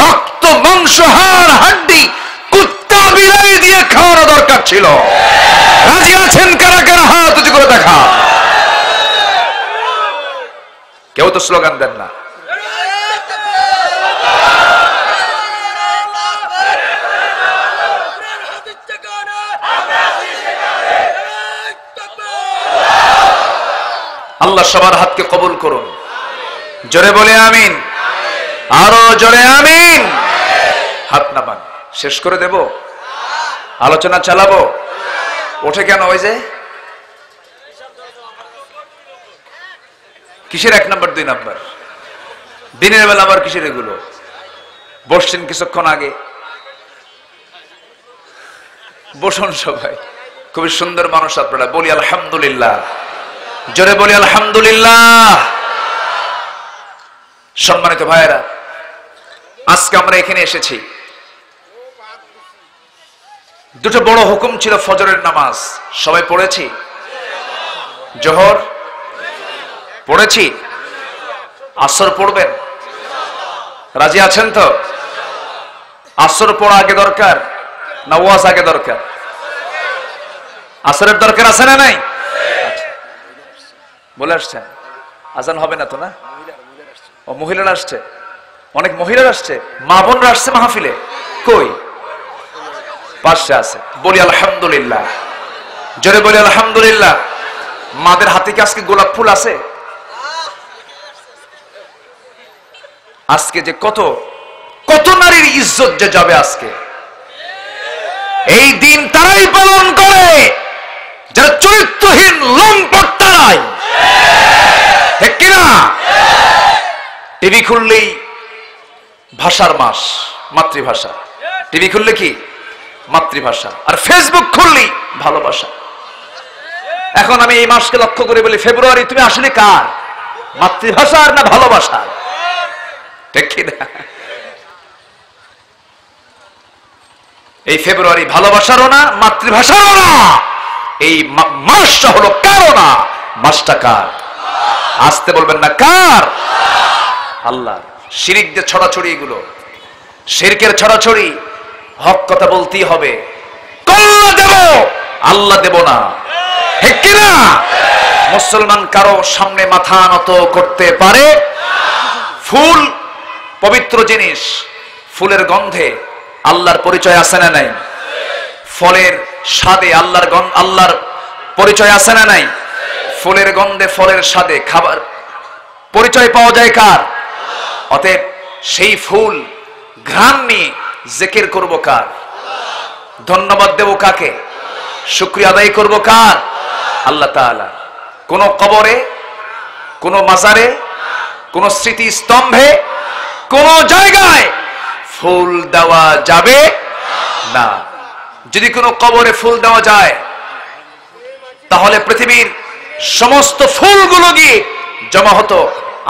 [SPEAKER 2] রক্ত মাংস হাড় হাড্ডি কুত্তা বিলাই দিয়ে খাওয়ানো দরকার ছিল। রাজি আছেন কারা কারা? হাত উঁচু করে দেখা। কেউ তো স্লোগান দেন না। আল্লাহ সবার হাতকে কবুল করুন। জোরে বলে আমিন, আরো জোরে আমিন। হাত নামান। শেষ করে দেব, আলোচনা চালাবো। ওঠে কেন? ওই যে কিসের 1 নম্বর 2 নম্বর? দিনের বেলা আবার কিসের এগুলো? বসছেন কিছুক্ষণ আগে, বসুন সবাই। খুবই সুন্দর মানুষ আপনারা, বলি আলহামদুলিল্লাহ। জোরে বলি আলহামদুলিল্লাহ। সম্মানিত ভাইয়েরা, আজকে আমরা এখানে এসেছি, দুটো বড় হুকুম ছিল। ফজরের নামাজ সবাই পড়েছি, জোহর পড়েছি, আসর পড়বেন? রাজি আছেন তো? আসর পড়া আগে দরকার না ওয়াজ আগে দরকার? আসরের দরকার আছে না নাই? বলে আসছেন, আজান হবে না তো? না, ও মহিলারা আসছে, অনেক মহিলারা আসছে, মা বোনরা আসছে মাহফিলে। কই? পাশে আছে। বলি আলহামদুলিল্লাহ। জোরে বলি আলহামদুলিল্লাহ। মাদের হাতে কি আজকে গোলাপ ফুল আছে? আজকে যে কত কত নারীর ইজ্জত যে যাবে আজকে। এই দিন তারাই পালন করে যারা চরিত্রহীন লম্পট, তারাই। ঠিক কিনা? টিভি খুললেই ভাষার মাস, মাতৃভাষা। টিভি খুললে কি? মাতৃভাষা। আর ফেসবুক খুললেই ভালোবাসা। এখন আমি এই মাসকে লক্ষ্য করে বলি, ফেব্রুয়ারি তুমি আসলে কার? মাতৃভাষার না ভালোবাসার? ঠিক কিনা? এই ফেব্রুয়ারি ভালোবাসারও না, মাতৃভাষারও না। এই মাসটা হলো কারও না। মাসটা কার? আসতে বলবেন না, কার? আল্লাহ। শিরিকদের ছড়াছড়ি, এগুলো শিরকের ছড়াছড়ি। হক কথা বলতেই হবে। কল্লা দেব, আল্লাহ দেব না। ঠিক কিনা? মুসলমান কারো সামনে মাথা নত করতে পারে? ফুল পবিত্র জিনিস, ফুলের গন্ধে আল্লাহর পরিচয় আছে না নাই? ফলের স্বাদে আল্লাহর পরিচয় আছে না নাই? ফুলের গন্ধে, ফলের স্বাদে খাবার পরিচয় পাওয়া যায় কার? অতএব সেই ফুল ঘ্রাণ নিয়ে জিকির করব কার? ধন্যবাদ দেব কাকে? শুকরিয়া আদায় করব কার? আল্লাহ তাআলা। কোন কবরে, কোন মাজারে, কোন স্মৃতি স্তম্ভে, কোন জায়গায় ফুল দেওয়া যাবে না। যদি কোনো কবরে ফুল দেওয়া যায়, তাহলে পৃথিবীর সমস্ত ফুলগুলো গিয়ে জমা হতো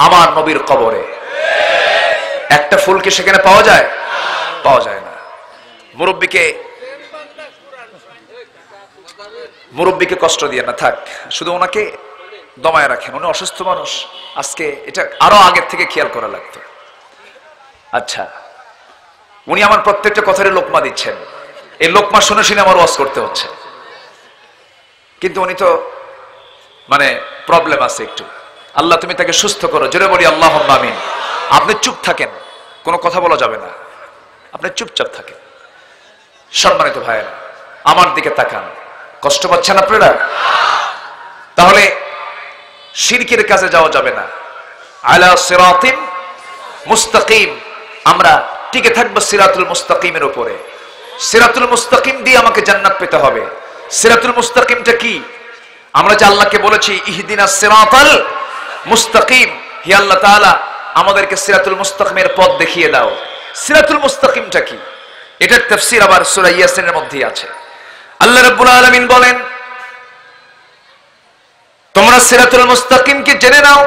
[SPEAKER 2] আমার নবীর কবরে। একটা ফুল কি সেখানে পাওয়া যায়? পাওয়া যায় না। মুরব্বীকে কষ্ট দিয়ে না, থাক, শুধু ওনাকে দমায় রাখেন। উনি অসুস্থ মানুষ, আজকে এটা আরো আগের থেকে খেয়াল করা লাগতো। আচ্ছা, উনি আমার প্রত্যেকটা কথারে লোকমা দিচ্ছেন। এই লোকমা শুনে শুনে আমার ওয়াজ করতে হচ্ছে। কিন্তু উনি তো মানে প্রবলেম আছে একটু, আল্লাহ তুমি তাকে সুস্থ করো, জোরে বলি আল্লাহুম্মা আমিন। আপনি চুপ থাকেন, কোনো কথা বলা যাবে না, আপনি চুপচাপ থাকেন। সম্মানিত ভাইয়েরা, আমার দিকে তাকান, কষ্ট পাচ্ছেন আপনারা? তাহলে শিরকের কাছে যাওয়া যাবে না। আলা সিরাতিন মুস্তাকিম, আমরা টিকে থাকবো সিরাতুল মুস্তাকিমের উপরে। সিরাতুল মুস্তাকিম দিয়ে আমাকে জান্নাত পেতে হবে। সিরাতুল মুস্তাকিমটা কি? আমরা যে আল্লাহকে বলেছি ইহদিনাস সিরাতাল মুস্তাকিম, হে আল্লাহ তাআলা আমাদেরকে সিরাতুল মুস্তাকিমের পথ দেখিয়ে দাও। সিরাতুল মুস্তাকিমটা কি? এটার তাফসীর আবার সূরা ইয়াসিনের মধ্যে আছে। আল্লাহ রাব্বুল আলামিন বলেন, তোমরা সিরাতুল মুস্তাকিমকে জেনে নাও।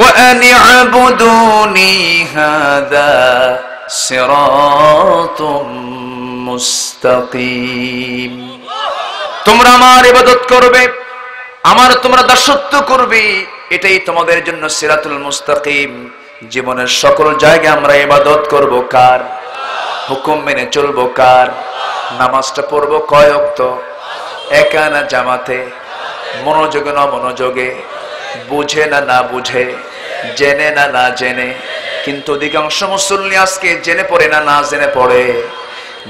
[SPEAKER 2] ওয়া আনি'বুদুনি হাযা সিরাতুম মুস্তাকিম, তোমরা আমার ইবাদত করবে, আমার তোমরা দাসত্ব করবে, এটাই তোমাদের জন্য সিরাতুল মুস্তাকিম। জীবনের সকল জায়গায় আমরা ইবাদত করব কার? হুকুম মেনে চলবো কার? নামাজটা পড়বো কয় ওয়াক্ত? একা না জামাতে? মনোযোগে না মনোযোগে? বুঝে না না বুঝে? জেনে না না জেনে? কিন্তু অধিকাংশ মুসল্লি আজকে জেনে পড়ে না না জেনে পড়ে,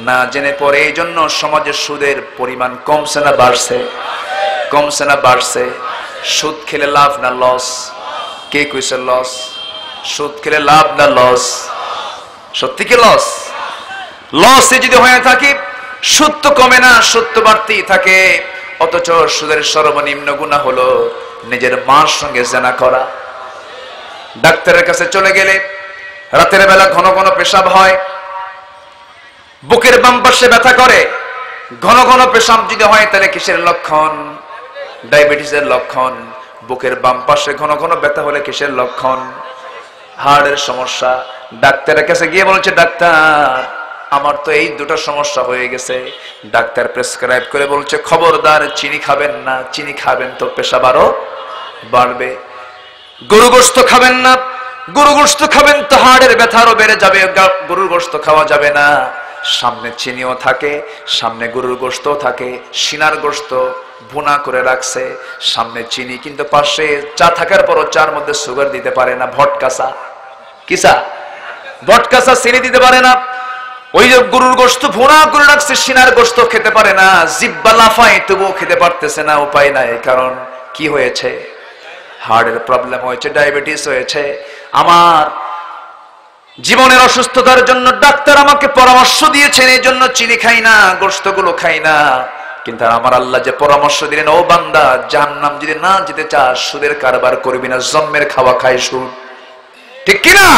[SPEAKER 2] না জেনে পড়ে। এই জন্য সমাজে সুদের পরিমাণ কমছে না বাড়ছে? কমছে না বাড়ছে? সুদ খেলে লাভ না লস? কে কইছে লস? সুদ খেলে লাভ না লস? সত্যি কি লস? লসে যদি হয়ে থাকে, সুদ তো কমে না, সুদ তো বাড়তেই থাকে। অথচ সুদের সর্বনিম্ন গুনাহ হলো নিজের মার সঙ্গে জেনা করা। ডাক্তারের কাছে চলে গেলে রাতের বেলা ঘন ঘন পেশাব হয়, বুকের বাম পাশে ব্যথা করে, ঘন ঘন পেশাব যদি হয় তাহলে কিসের লক্ষণ? ডায়াবেটিসের লক্ষণ। বুকের বাম পাশে ঘন ঘন ব্যথা হলে কিসের লক্ষণ? হার্টের সমস্যা। ডাক্তারের কাছে গিয়ে বলছে, ডাক্তার আমার তো এই দুটো সমস্যা হয়ে গেছে। ডাক্তার প্রেসক্রাইব করে বলছে, খবরদার চিনি খাবেন না, চিনি খাবেন তো পেশাব আরো বাড়বে। গরু গোশত খাবেন না, গরু গোশত খাবেন তো হাড়ের ব্যথা আরো বেড়ে যাবে। গরুর গোশত খাওয়া যাবে না, সামনে চিনিও থাকে, সামনে গরুর গোশতও থাকে, সিনার গোশত ভুনা করে রাখছে, সামনে চিনি, কিন্তু পাশে চা থাকার পরও চার মধ্যে সুগার দিতে পারে না। ভটকাসা, কিসা? ভটকাসা চিনি দিতে পারে না। ওই যে গরুর গোশত ভুনা করে রাখছে, সিনার গোশত খেতে পারে না, জিহ্বা লাফায় তবুও খেতে পারতেছে না, উপায় নাই। কারণ কি হয়েছে? হার্টের প্রবলেম হয়েছে, ডায়াবেটিস হয়েছে। আমার জীবনের অসুস্থতার জন্য ডাক্তার আমাকে পরামর্শ দিয়েছেন, এই জন্য চিনি খাই না, গোশতগুলো খাই না। কিন্তু আমার আল্লাহ যে পরামর্শ দিলেন, ও বান্দা জাহান্নাম যদি না যেতে চাস সুদের কারবার করবি না, জম্মের খাওয়া খায় সুদ, ঠিক কিনা?